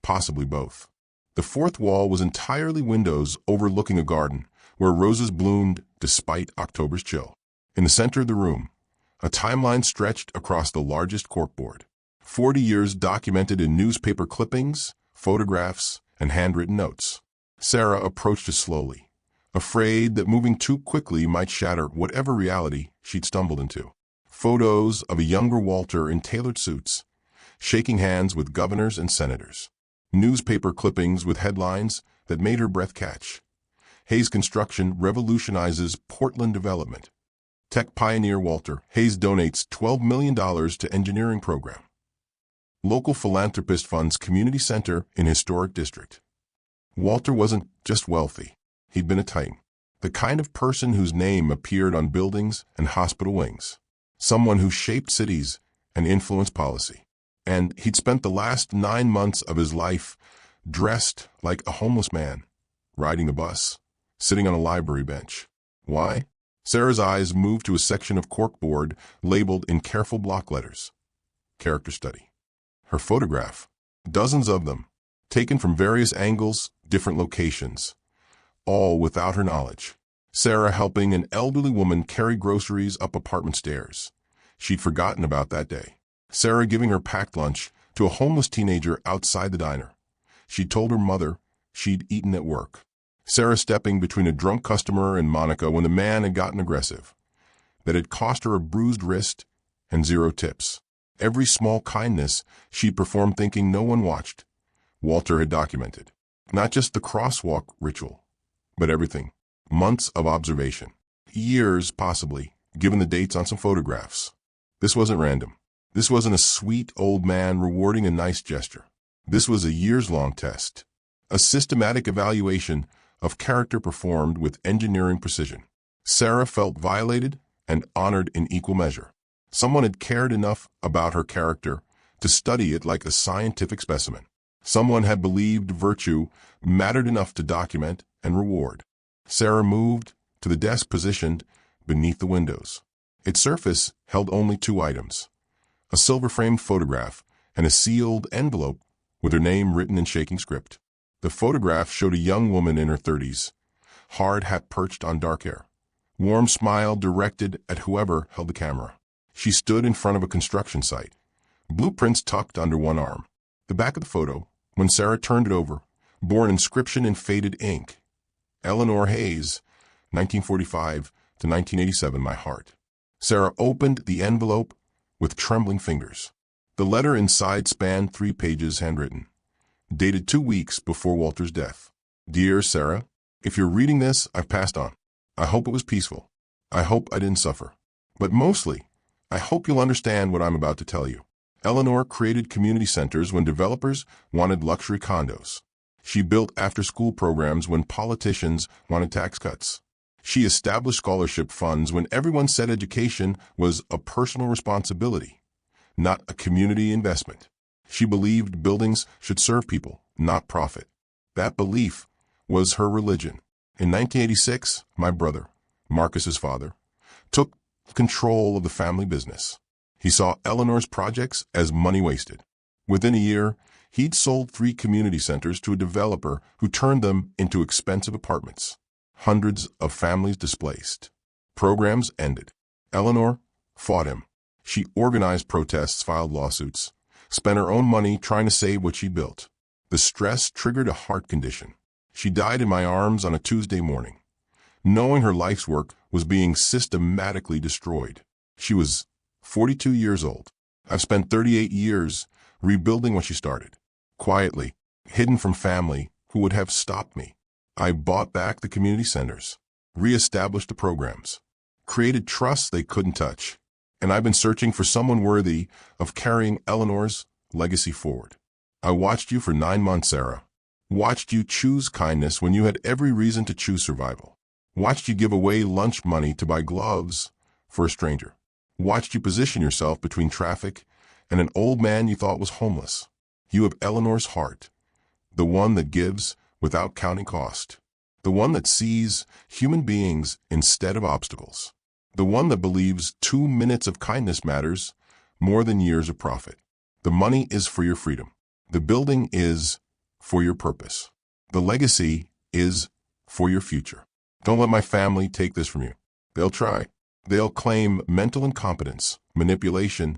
Possibly both. The 4th wall was entirely windows overlooking a garden where roses bloomed despite October's chill. In the center of the room, a timeline stretched across the largest corkboard. 40 years documented in newspaper clippings, photographs, and handwritten notes. Sarah approached it slowly, afraid that moving too quickly might shatter whatever reality she'd stumbled into. Photos of a younger Walter in tailored suits, shaking hands with governors and senators. Newspaper clippings with headlines that made her breath catch. Hayes Construction revolutionizes Portland development. Tech pioneer Walter Hayes donates $12 million to engineering program. Local philanthropist funds community center in historic district. Walter wasn't just wealthy. He'd been a titan. The kind of person whose name appeared on buildings and hospital wings. Someone who shaped cities and influenced policy. And he'd spent the last 9 months of his life dressed like a homeless man, riding the bus, sitting on a library bench. Why? Sarah's eyes moved to a section of corkboard labeled in careful block letters. Character study. Her photograph, dozens of them, taken from various angles, different locations, all without her knowledge. Sarah helping an elderly woman carry groceries up apartment stairs. She'd forgotten about that day. Sarah giving her packed lunch to a homeless teenager outside the diner. She'd told her mother she'd eaten at work. Sarah stepping between a drunk customer and Monica when the man had gotten aggressive. That had cost her a bruised wrist and 0 tips. Every small kindness she'd performed thinking no one watched. Walter had documented. Not just the crosswalk ritual, but everything. Months of observation. Years, possibly, given the dates on some photographs. This wasn't random. This wasn't a sweet old man rewarding a nice gesture. This was a years-long test. A systematic evaluation of character performed with engineering precision. Sarah felt violated and honored in equal measure. Someone had cared enough about her character to study it like a scientific specimen. Someone had believed virtue mattered enough to document and reward. Sarah moved to the desk positioned beneath the windows. Its surface held only two items: a silver-framed photograph and a sealed envelope with her name written in shaking script. The photograph showed a young woman in her 30s, hard hat perched on dark hair, warm smile directed at whoever held the camera. She stood in front of a construction site, blueprints tucked under one arm. The back of the photo, when Sarah turned it over, bore an inscription in faded ink: Eleanor Hayes, 1945 to 1987, my heart. Sarah opened the envelope with trembling fingers. The letter inside spanned 3 pages, handwritten, dated 2 weeks before Walter's death. Dear Sarah, if you're reading this, I've passed on. I hope it was peaceful. I hope I didn't suffer. But mostly, I hope you'll understand what I'm about to tell you. Eleanor created community centers when developers wanted luxury condos. She built after-school programs when politicians wanted tax cuts. She established scholarship funds when everyone said education was a personal responsibility, not a community investment. She believed buildings should serve people, not profit. That belief was her religion. In 1986, my brother, Marcus's father, took control of the family business. He saw Eleanor's projects as money wasted. Within a year, he'd sold 3 community centers to a developer who turned them into expensive apartments. Hundreds of families displaced. Programs ended. Eleanor fought him. She organized protests, filed lawsuits, spent her own money trying to save what she built. The stress triggered a heart condition. She died in my arms on a Tuesday morning, knowing her life's work was being systematically destroyed. She was 42 years old. I've spent 38 years rebuilding what she started. Quietly, hidden from family who would have stopped me. I bought back the community centers, reestablished the programs, created trust they couldn't touch, and I've been searching for someone worthy of carrying Eleanor's legacy forward. I watched you for 9 months, Sarah. Watched you choose kindness when you had every reason to choose survival. Watched you give away lunch money to buy gloves for a stranger. Watched you position yourself between traffic and an old man you thought was homeless. You have Eleanor's heart, the one that gives without counting cost, the one that sees human beings instead of obstacles, the one that believes 2 minutes of kindness matters more than years of profit. The money is for your freedom. The building is for your purpose. The legacy is for your future. Don't let my family take this from you. They'll try. They'll claim mental incompetence, manipulation,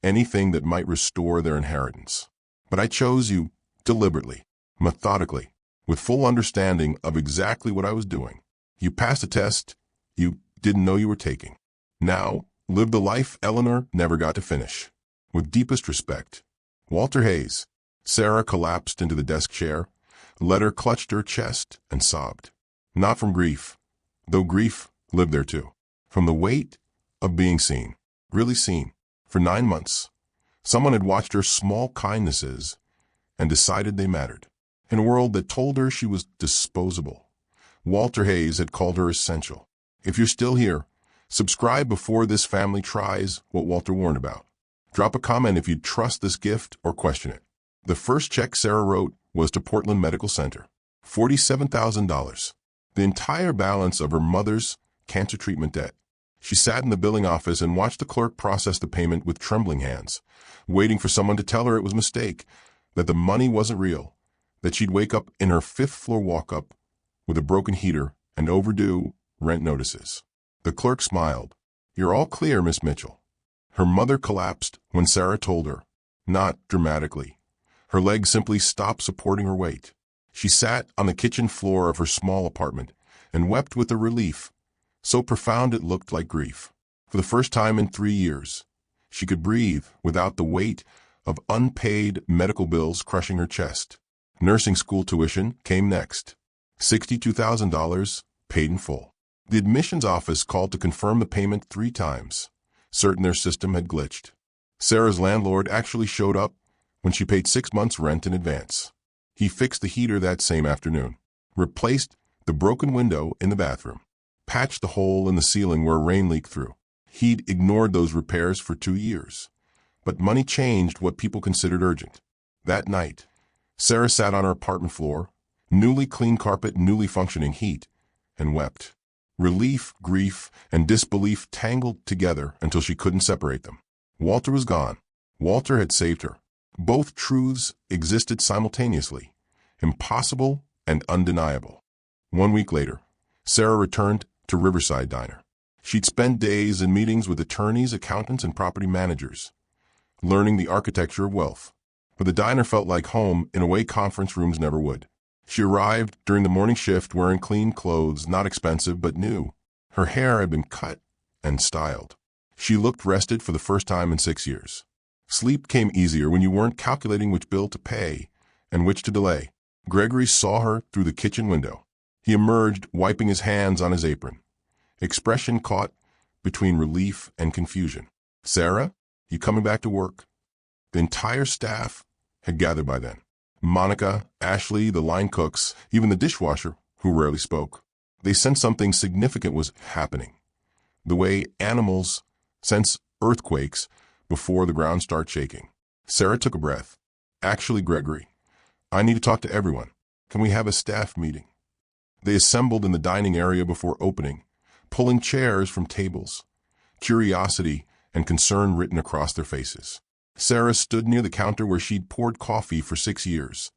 anything that might restore their inheritance. But I chose you deliberately, methodically, with full understanding of exactly what I was doing. You passed a test you didn't know you were taking. Now, live the life Eleanor never got to finish. With deepest respect, Walter Hayes. Sarah collapsed into the desk chair. Letter clutched her chest and sobbed. Not from grief, though grief lived there too. From the weight of being seen, really seen. For 9 months, someone had watched her small kindnesses and decided they mattered. In a world that told her she was disposable, Walter Hayes had called her essential. If you're still here, subscribe before this family tries what Walter warned about. Drop a comment if you trust this gift or question it. The first check Sarah wrote was to Portland Medical Center, $47,000, the entire balance of her mother's cancer treatment debt. She sat in the billing office and watched the clerk process the payment with trembling hands, waiting for someone to tell her it was a mistake, that the money wasn't real, that she'd wake up in her 5th-floor walk-up with a broken heater and overdue rent notices. The clerk smiled. You're all clear, Miss Mitchell. Her mother collapsed when Sarah told her, not dramatically. Her legs simply stopped supporting her weight. She sat on the kitchen floor of her small apartment and wept with a relief so profound it looked like grief. For the first time in 3 years, she could breathe without the weight of unpaid medical bills crushing her chest. Nursing school tuition came next. $62,000 paid in full. The admissions office called to confirm the payment 3 times, certain their system had glitched. Sarah's landlord actually showed up when she paid 6 months' rent in advance. He fixed the heater that same afternoon, replaced the broken window in the bathroom, patched the hole in the ceiling where rain leaked through. He'd ignored those repairs for 2 years. But money changed what people considered urgent. That night, Sarah sat on her apartment floor, newly clean carpet, newly functioning heat, and wept. Relief, grief, and disbelief tangled together until she couldn't separate them. Walter was gone. Walter had saved her. Both truths existed simultaneously, impossible and undeniable. 1 week later, Sarah returned to Riverside Diner. She'd spent days in meetings with attorneys, accountants, and property managers, learning the architecture of wealth. But the diner felt like home in a way conference rooms never would. She arrived during the morning shift wearing clean clothes, not expensive but new. Her hair had been cut and styled. She looked rested for the first time in 6 years. Sleep came easier when you weren't calculating which bill to pay and which to delay. Gregory saw her through the kitchen window. He emerged, wiping his hands on his apron, expression caught between relief and confusion. "Sarah, you coming back to work?" The entire staff had gathered by then. Monica, Ashley, the line cooks, even the dishwasher, who rarely spoke. They sensed something significant was happening. The way animals sense earthquakes before the ground starts shaking. Sarah took a breath. "Actually, Gregory, I need to talk to everyone. Can we have a staff meeting?" They assembled in the dining area before opening, pulling chairs from tables, curiosity and concern written across their faces. Sarah stood near the counter where she'd poured coffee for 6 years,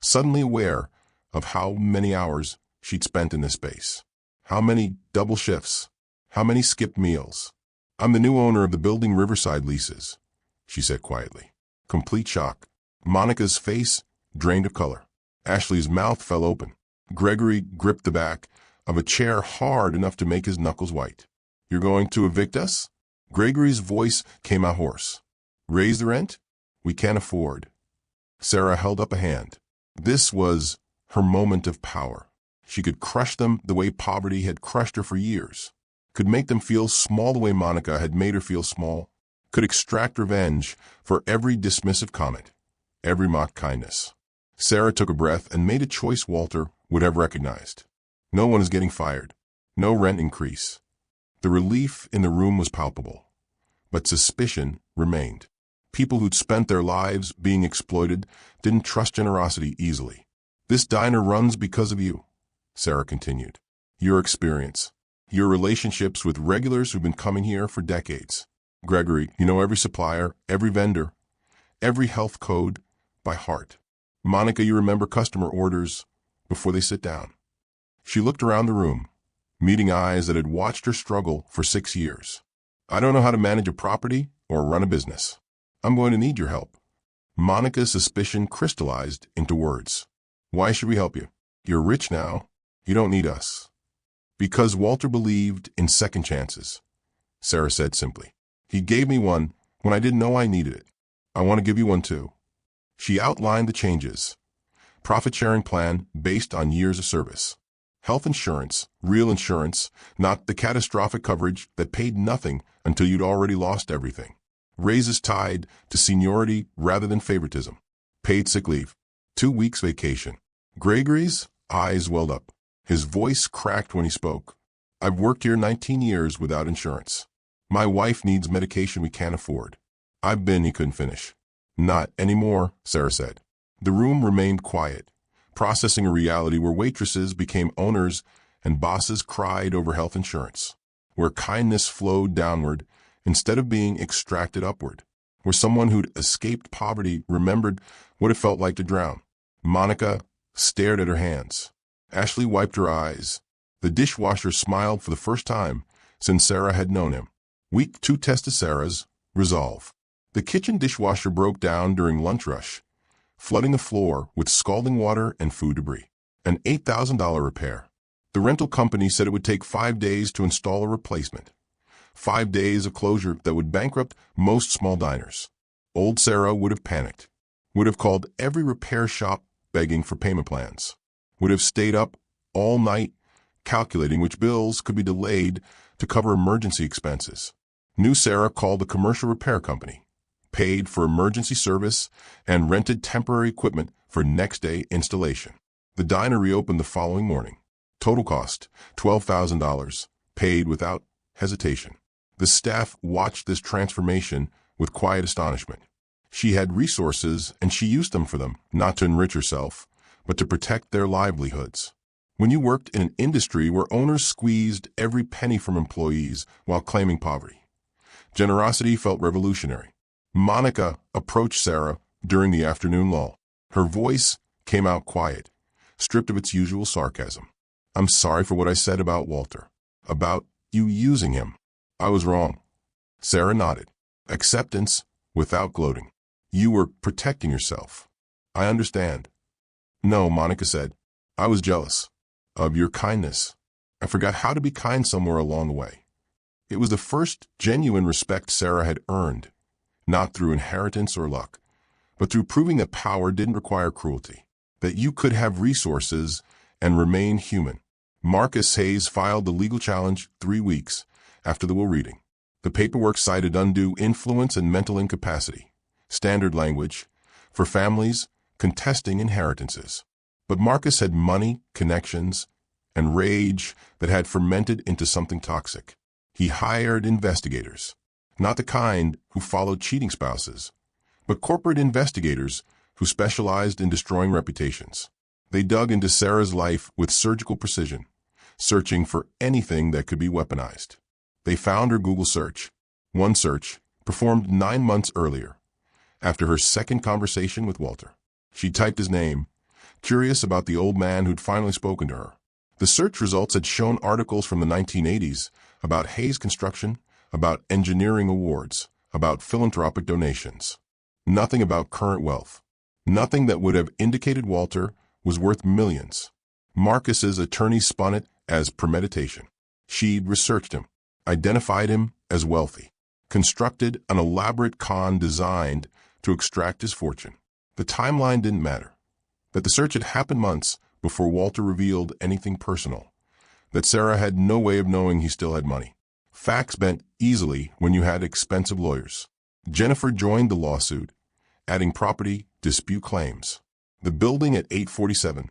suddenly aware of how many hours she'd spent in this space. How many double shifts? How many skipped meals? "I'm the new owner of the building Riverside leases," she said quietly. Complete shock. Monica's face drained of color. Ashley's mouth fell open. Gregory gripped the back of a chair hard enough to make his knuckles white. "You're going to evict us?" Gregory's voice came out hoarse. "Raise the rent? We can't afford." Sarah held up a hand. This was her moment of power. She could crush them the way poverty had crushed her for years. Could make them feel small the way Monica had made her feel small. Could extract revenge for every dismissive comment, every mock kindness. Sarah took a breath and made a choice Walter would have recognized. No one is getting fired. No rent increase. The relief in the room was palpable, but suspicion remained. People who'd spent their lives being exploited didn't trust generosity easily. "This diner runs because of you," Sarah continued. "Your experience, your relationships with regulars who've been coming here for decades. Gregory, you know every supplier, every vendor, every health code by heart. Monica, you remember customer orders before they sit down." She looked around the room, meeting eyes that had watched her struggle for 6 years. "I don't know how to manage a property or run a business. I'm going to need your help." Monica's suspicion crystallized into words. "Why should we help you? You're rich now. You don't need us." "Because Walter believed in second chances," Sarah said simply. "He gave me one when I didn't know I needed it. I want to give you one too." She outlined the changes. Profit-sharing plan based on years of service. Health insurance, real insurance, not the catastrophic coverage that paid nothing until you'd already lost everything. Raises tied to seniority rather than favoritism. Paid sick leave. 2 weeks vacation. Gregory's eyes welled up. His voice cracked when he spoke. "I've worked here 19 years without insurance. My wife needs medication we can't afford. I've been," he couldn't finish. "Not anymore," Sarah said. The room remained quiet, processing a reality where waitresses became owners and bosses cried over health insurance, where kindness flowed downward instead of being extracted upward, where someone who'd escaped poverty remembered what it felt like to drown. Monica stared at her hands. Ashley wiped her eyes. The dishwasher smiled for the first time since Sarah had known him. Week 2 tested Sarah's resolve. The kitchen dishwasher broke down during lunch rush, flooding the floor with scalding water and food debris. An $8,000 repair. The rental company said it would take 5 days to install a replacement. 5 days of closure that would bankrupt most small diners. Old Sarah would have panicked, would have called every repair shop begging for payment plans, would have stayed up all night calculating which bills could be delayed to cover emergency expenses. New Sarah called the commercial repair company, paid for emergency service, and rented temporary equipment for next-day installation. The diner reopened the following morning. Total cost, $12,000, paid without hesitation. The staff watched this transformation with quiet astonishment. She had resources, and she used them for them, not to enrich herself, but to protect their livelihoods. When you worked in an industry where owners squeezed every penny from employees while claiming poverty. Generosity felt revolutionary. Monica approached Sarah during the afternoon lull. Her voice came out quiet, stripped of its usual sarcasm. "I'm sorry for what I said about Walter. About you using him. I was wrong." Sarah nodded. Acceptance without gloating. "You were protecting yourself. I understand." "No," Monica said. "I was jealous of your kindness. I forgot how to be kind somewhere along the way." It was the first genuine respect Sarah had earned, not through inheritance or luck, but through proving that power didn't require cruelty, that you could have resources and remain human. Marcus Hayes filed the legal challenge 3 weeks after the will reading. The paperwork cited undue influence and mental incapacity, standard language, for families contesting inheritances. But Marcus had money, connections, and rage that had fermented into something toxic. He hired investigators, not the kind who followed cheating spouses, but corporate investigators who specialized in destroying reputations. They dug into Sarah's life with surgical precision, searching for anything that could be weaponized. They found her Google search, one search performed 9 months earlier, after her second conversation with Walter. She typed his name, curious about the old man who'd finally spoken to her. The search results had shown articles from the 1980s about Hayes construction, about engineering awards, about philanthropic donations. Nothing about current wealth. Nothing that would have indicated Walter was worth millions. Marcus's attorney spun it as premeditation. She'd researched him, identified him as wealthy, constructed an elaborate con designed to extract his fortune. The timeline didn't matter. That the search had happened months before Walter revealed anything personal. That Sarah had no way of knowing he still had money. Facts bent easily when you had expensive lawyers. Jennifer joined the lawsuit, adding property dispute claims. The building at 847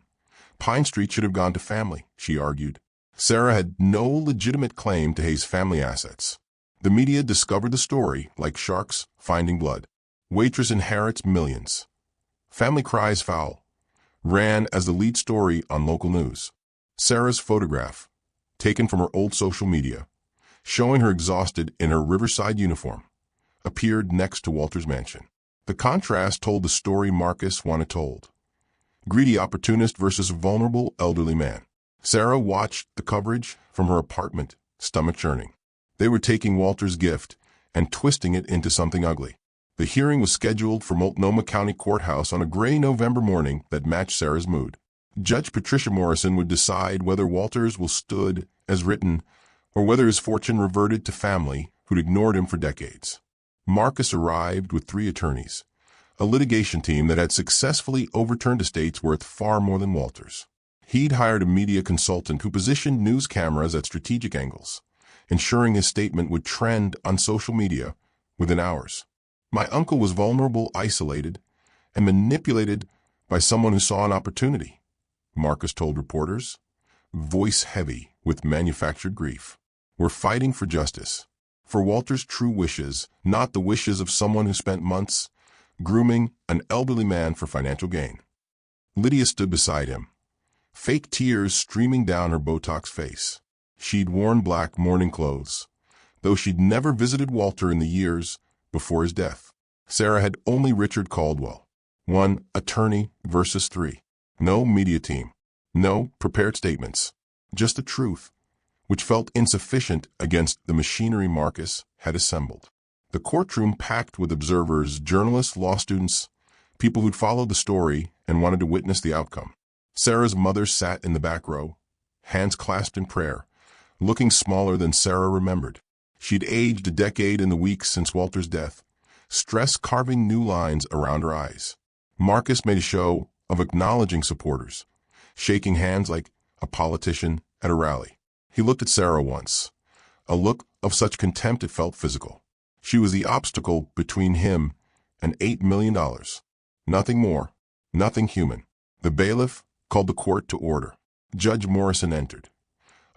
Pine Street should have gone to family, she argued. Sarah had no legitimate claim to Hayes' family assets. The media discovered the story like sharks finding blood. Waitress inherits millions. Family cries foul ran as the lead story on local news. Sarah's photograph, taken from her old social media, showing her exhausted in her Riverside uniform, appeared next to Walter's mansion. The contrast told the story Marcus wanted told. Greedy opportunist versus vulnerable elderly man. Sarah watched the coverage from her apartment, stomach churning. They were taking Walter's gift and twisting it into something ugly. The hearing was scheduled for Multnomah County Courthouse on a gray November morning that matched Sarah's mood. Judge Patricia Morrison would decide whether Walter's will stood as written or whether his fortune reverted to family who'd ignored him for decades. Marcus arrived with 3 attorneys, a litigation team that had successfully overturned estates worth far more than Walter's. He'd hired a media consultant who positioned news cameras at strategic angles, ensuring his statement would trend on social media within hours. My uncle was vulnerable, isolated, and manipulated by someone who saw an opportunity, Marcus told reporters, voice heavy with manufactured grief. We're fighting for justice, for Walter's true wishes, not the wishes of someone who spent months grooming an elderly man for financial gain. Lydia stood beside him, fake tears streaming down her Botox face. She'd worn black mourning clothes, though she'd never visited Walter in the years before his death. Sarah had only Richard Caldwell. 1 attorney versus 3. No media team. No prepared statements. Just the truth, which felt insufficient against the machinery Marcus had assembled. The courtroom packed with observers, journalists, law students, people who'd followed the story and wanted to witness the outcome. Sarah's mother sat in the back row, hands clasped in prayer, looking smaller than Sarah remembered. She'd aged a decade in the weeks since Walter's death, stress carving new lines around her eyes. Marcus made a show of acknowledging supporters, shaking hands like a politician at a rally. He looked at Sarah once, a look of such contempt it felt physical. She was the obstacle between him and $8 million. Nothing more, nothing human. The bailiff called the court to order. Judge Morrison entered.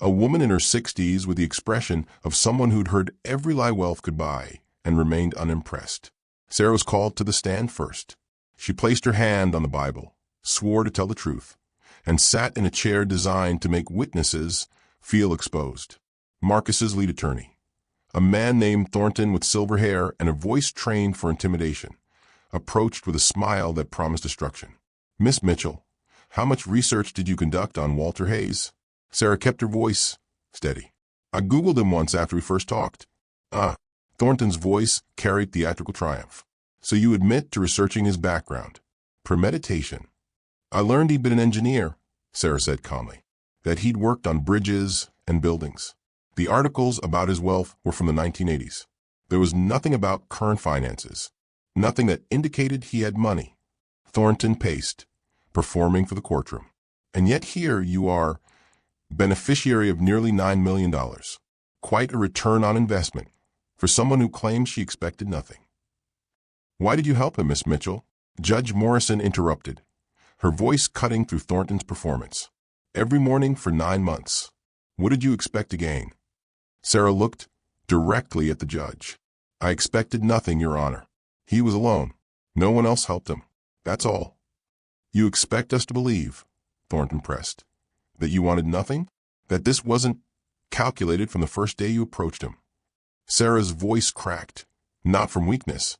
A woman in her 60s with the expression of someone who'd heard every lie wealth could buy and remained unimpressed. Sarah was called to the stand first. She placed her hand on the Bible, swore to tell the truth, and sat in a chair designed to make witnesses feel exposed. Marcus's lead attorney, a man named Thornton with silver hair and a voice trained for intimidation, approached with a smile that promised destruction. "Miss Mitchell, how much research did you conduct on Walter Hayes?" Sarah kept her voice steady. "I Googled him once after we first talked." "Ah." Thornton's voice carried theatrical triumph. "So you admit to researching his background. Premeditation." "I learned he'd been an engineer," Sarah said calmly, "that he'd worked on bridges and buildings. The articles about his wealth were from the 1980s. There was nothing about current finances, nothing that indicated he had money." Thornton paced, performing for the courtroom. "And yet here you are, beneficiary of nearly $9 million. Quite a return on investment for someone who claims she expected nothing." "Why did you help him, Miss Mitchell?" Judge Morrison interrupted, her voice cutting through Thornton's performance. "Every morning for 9 months. What did you expect to gain?" Sarah looked directly at the judge. "I expected nothing, Your Honor. He was alone. No one else helped him. That's all." "You expect us to believe," Thornton pressed, "that you wanted nothing? That this wasn't calculated from the first day you approached him?" Sarah's voice cracked, not from weakness,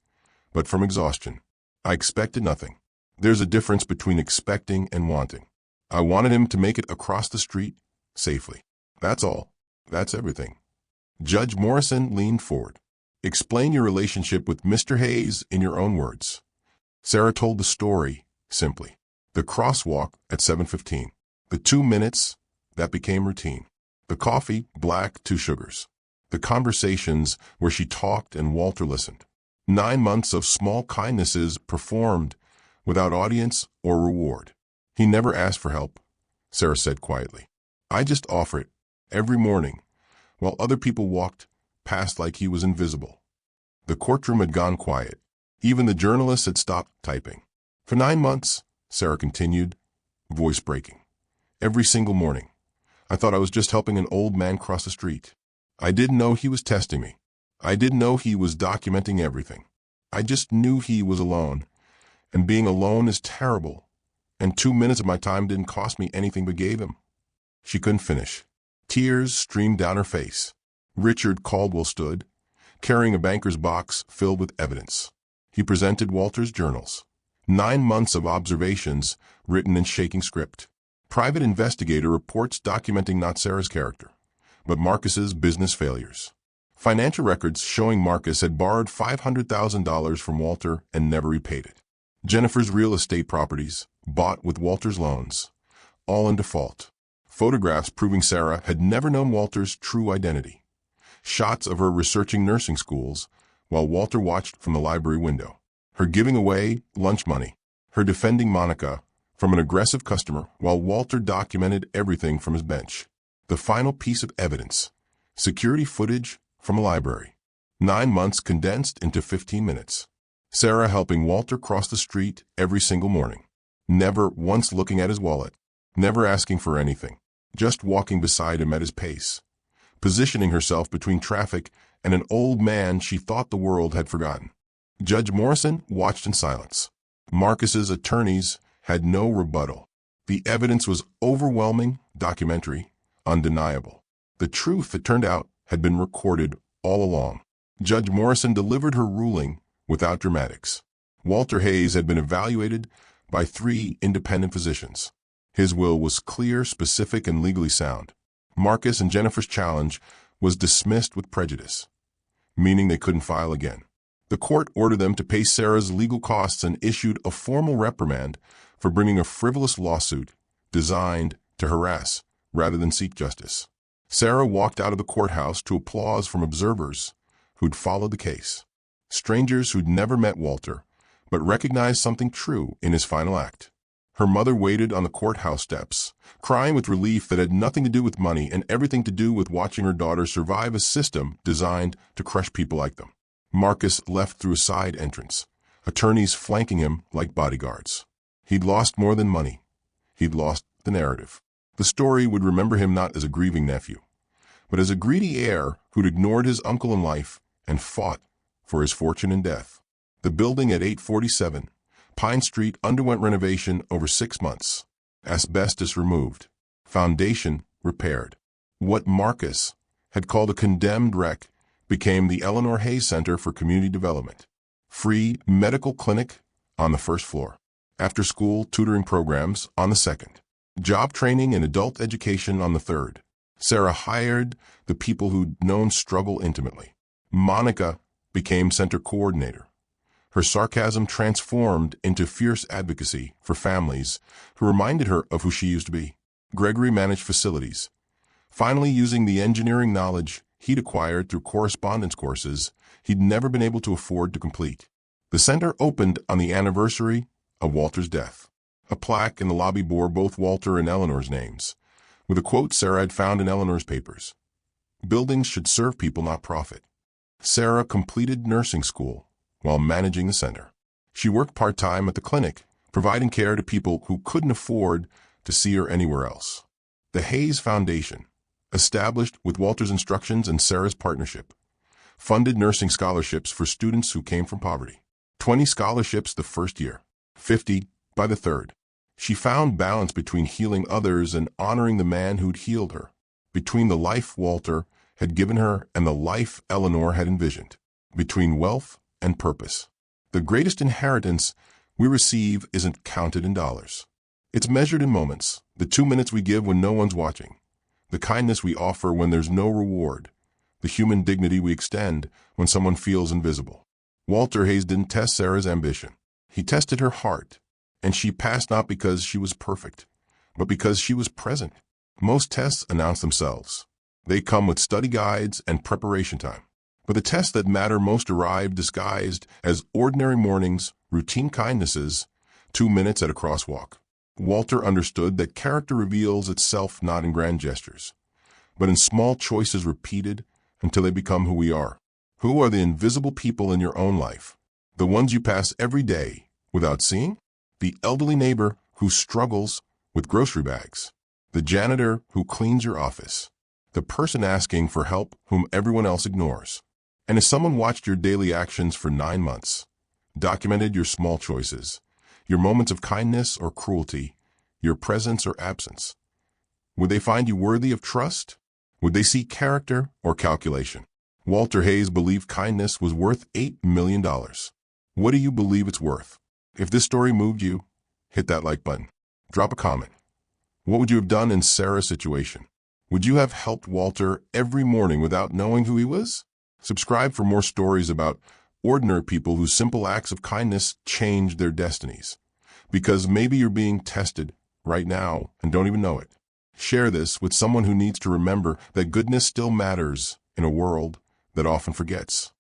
but from exhaustion. "I expected nothing. There's a difference between expecting and wanting. I wanted him to make it across the street safely. That's all. That's everything." Judge Morrison leaned forward. "Explain your relationship with Mr. Hayes in your own words." Sarah told the story simply. The crosswalk at 7:15. The 2 minutes that became routine. The coffee, black, 2 sugars. The conversations where she talked and Walter listened. 9 months of small kindnesses performed without audience or reward. "He never asked for help," Sarah said quietly. "I just offer it every morning while other people walked past like he was invisible." The courtroom had gone quiet. Even the journalists had stopped typing. "For 9 months," Sarah continued, voice breaking. "Every single morning. I thought I was just helping an old man cross the street. I didn't know he was testing me. I didn't know he was documenting everything. I just knew he was alone. And being alone is terrible. And 2 minutes of my time didn't cost me anything but gave him." She couldn't finish. Tears streamed down her face. Richard Caldwell stood, carrying a banker's box filled with evidence. He presented Walter's journals. 9 months of observations written in shaking script. Private investigator reports documenting not Sarah's character, but Marcus's business failures. Financial records showing Marcus had borrowed $500,000 from Walter and never repaid it. Jennifer's real estate properties, bought with Walter's loans, all in default. Photographs proving Sarah had never known Walter's true identity. Shots of her researching nursing schools while Walter watched from the library window. Her giving away lunch money. Her defending Monica from an aggressive customer while Walter documented everything from his bench. The final piece of evidence. Security footage from a library. 9 months condensed into 15 minutes. Sarah helping Walter cross the street every single morning. Never once looking at his wallet. Never asking for anything. Just walking beside him at his pace. Positioning herself between traffic and an old man she thought the world had forgotten. Judge Morrison watched in silence. Marcus's attorneys had no rebuttal. The evidence was overwhelming, documentary, undeniable. The truth, it turned out, had been recorded all along. Judge Morrison delivered her ruling without dramatics. Walter Hayes had been evaluated by 3 independent physicians. His will was clear, specific, and legally sound. Marcus and Jennifer's challenge was dismissed with prejudice, meaning they couldn't file again. The court ordered them to pay Sarah's legal costs and issued a formal reprimand for bringing a frivolous lawsuit designed to harass rather than seek justice. Sarah walked out of the courthouse to applause from observers who'd followed the case. Strangers who'd never met Walter, but recognized something true in his final act. Her mother waited on the courthouse steps, crying with relief that had nothing to do with money and everything to do with watching her daughter survive a system designed to crush people like them. Marcus left through a side entrance, attorneys flanking him like bodyguards. He'd lost more than money. He'd lost the narrative. The story would remember him not as a grieving nephew, but as a greedy heir who'd ignored his uncle in life and fought for his fortune in death. The building at 847 Pine Street underwent renovation over 6 months. asbestos removed, foundation repaired. What Marcus had called a condemned wreck became the Eleanor Hayes Center for Community Development. Free medical clinic on the first floor. After-school tutoring programs on the second. Job training and adult education on the third. Sarah hired the people who'd known struggle intimately. Monica became center coordinator. Her sarcasm transformed into fierce advocacy for families who reminded her of who she used to be. Gregory managed facilities, finally using the engineering knowledge he'd acquired through correspondence courses he'd never been able to afford to complete. The center opened on the anniversary of Walter's death. A plaque in the lobby bore both Walter and Eleanor's names, with a quote Sarah had found in Eleanor's papers. Buildings should serve people, not profit. Sarah completed nursing school while managing the center. She worked part-time at the clinic, providing care to people who couldn't afford to see her anywhere else. The Hayes Foundation, established with Walter's instructions and Sarah's partnership, funded nursing scholarships for students who came from poverty. 20 scholarships the first year, 50 by the third. She found balance between healing others and honoring the man who'd healed her, between the life Walter had given her and the life Eleanor had envisioned, between wealth and purpose. The greatest inheritance we receive isn't counted in dollars. It's measured in moments, the 2 minutes we give when no one's watching, the kindness we offer when there's no reward, the human dignity we extend when someone feels invisible. Walter Hayes didn't test Sarah's ambition. He tested her heart, and she passed not because she was perfect, but because she was present. Most tests announce themselves. They come with study guides and preparation time. But the tests that matter most arrive disguised as ordinary mornings, routine kindnesses, 2 minutes at a crosswalk. Walter understood that character reveals itself not in grand gestures, but in small choices repeated until they become who we are. Who are the invisible people in your own life? The ones you pass every day without seeing? The elderly neighbor who struggles with grocery bags. The janitor who cleans your office. The person asking for help whom everyone else ignores. And if someone watched your daily actions for 9 months, documented your small choices, your moments of kindness or cruelty, your presence or absence, would they find you worthy of trust? Would they see character or calculation? Walter Hayes believed kindness was worth $8 million. What do you believe it's worth? If this story moved you, hit that like button. Drop a comment. What would you have done in Sarah's situation? Would you have helped Walter every morning without knowing who he was? Subscribe for more stories about ordinary people whose simple acts of kindness changed their destinies. Because maybe you're being tested right now and don't even know it. Share this with someone who needs to remember that goodness still matters in a world that often forgets.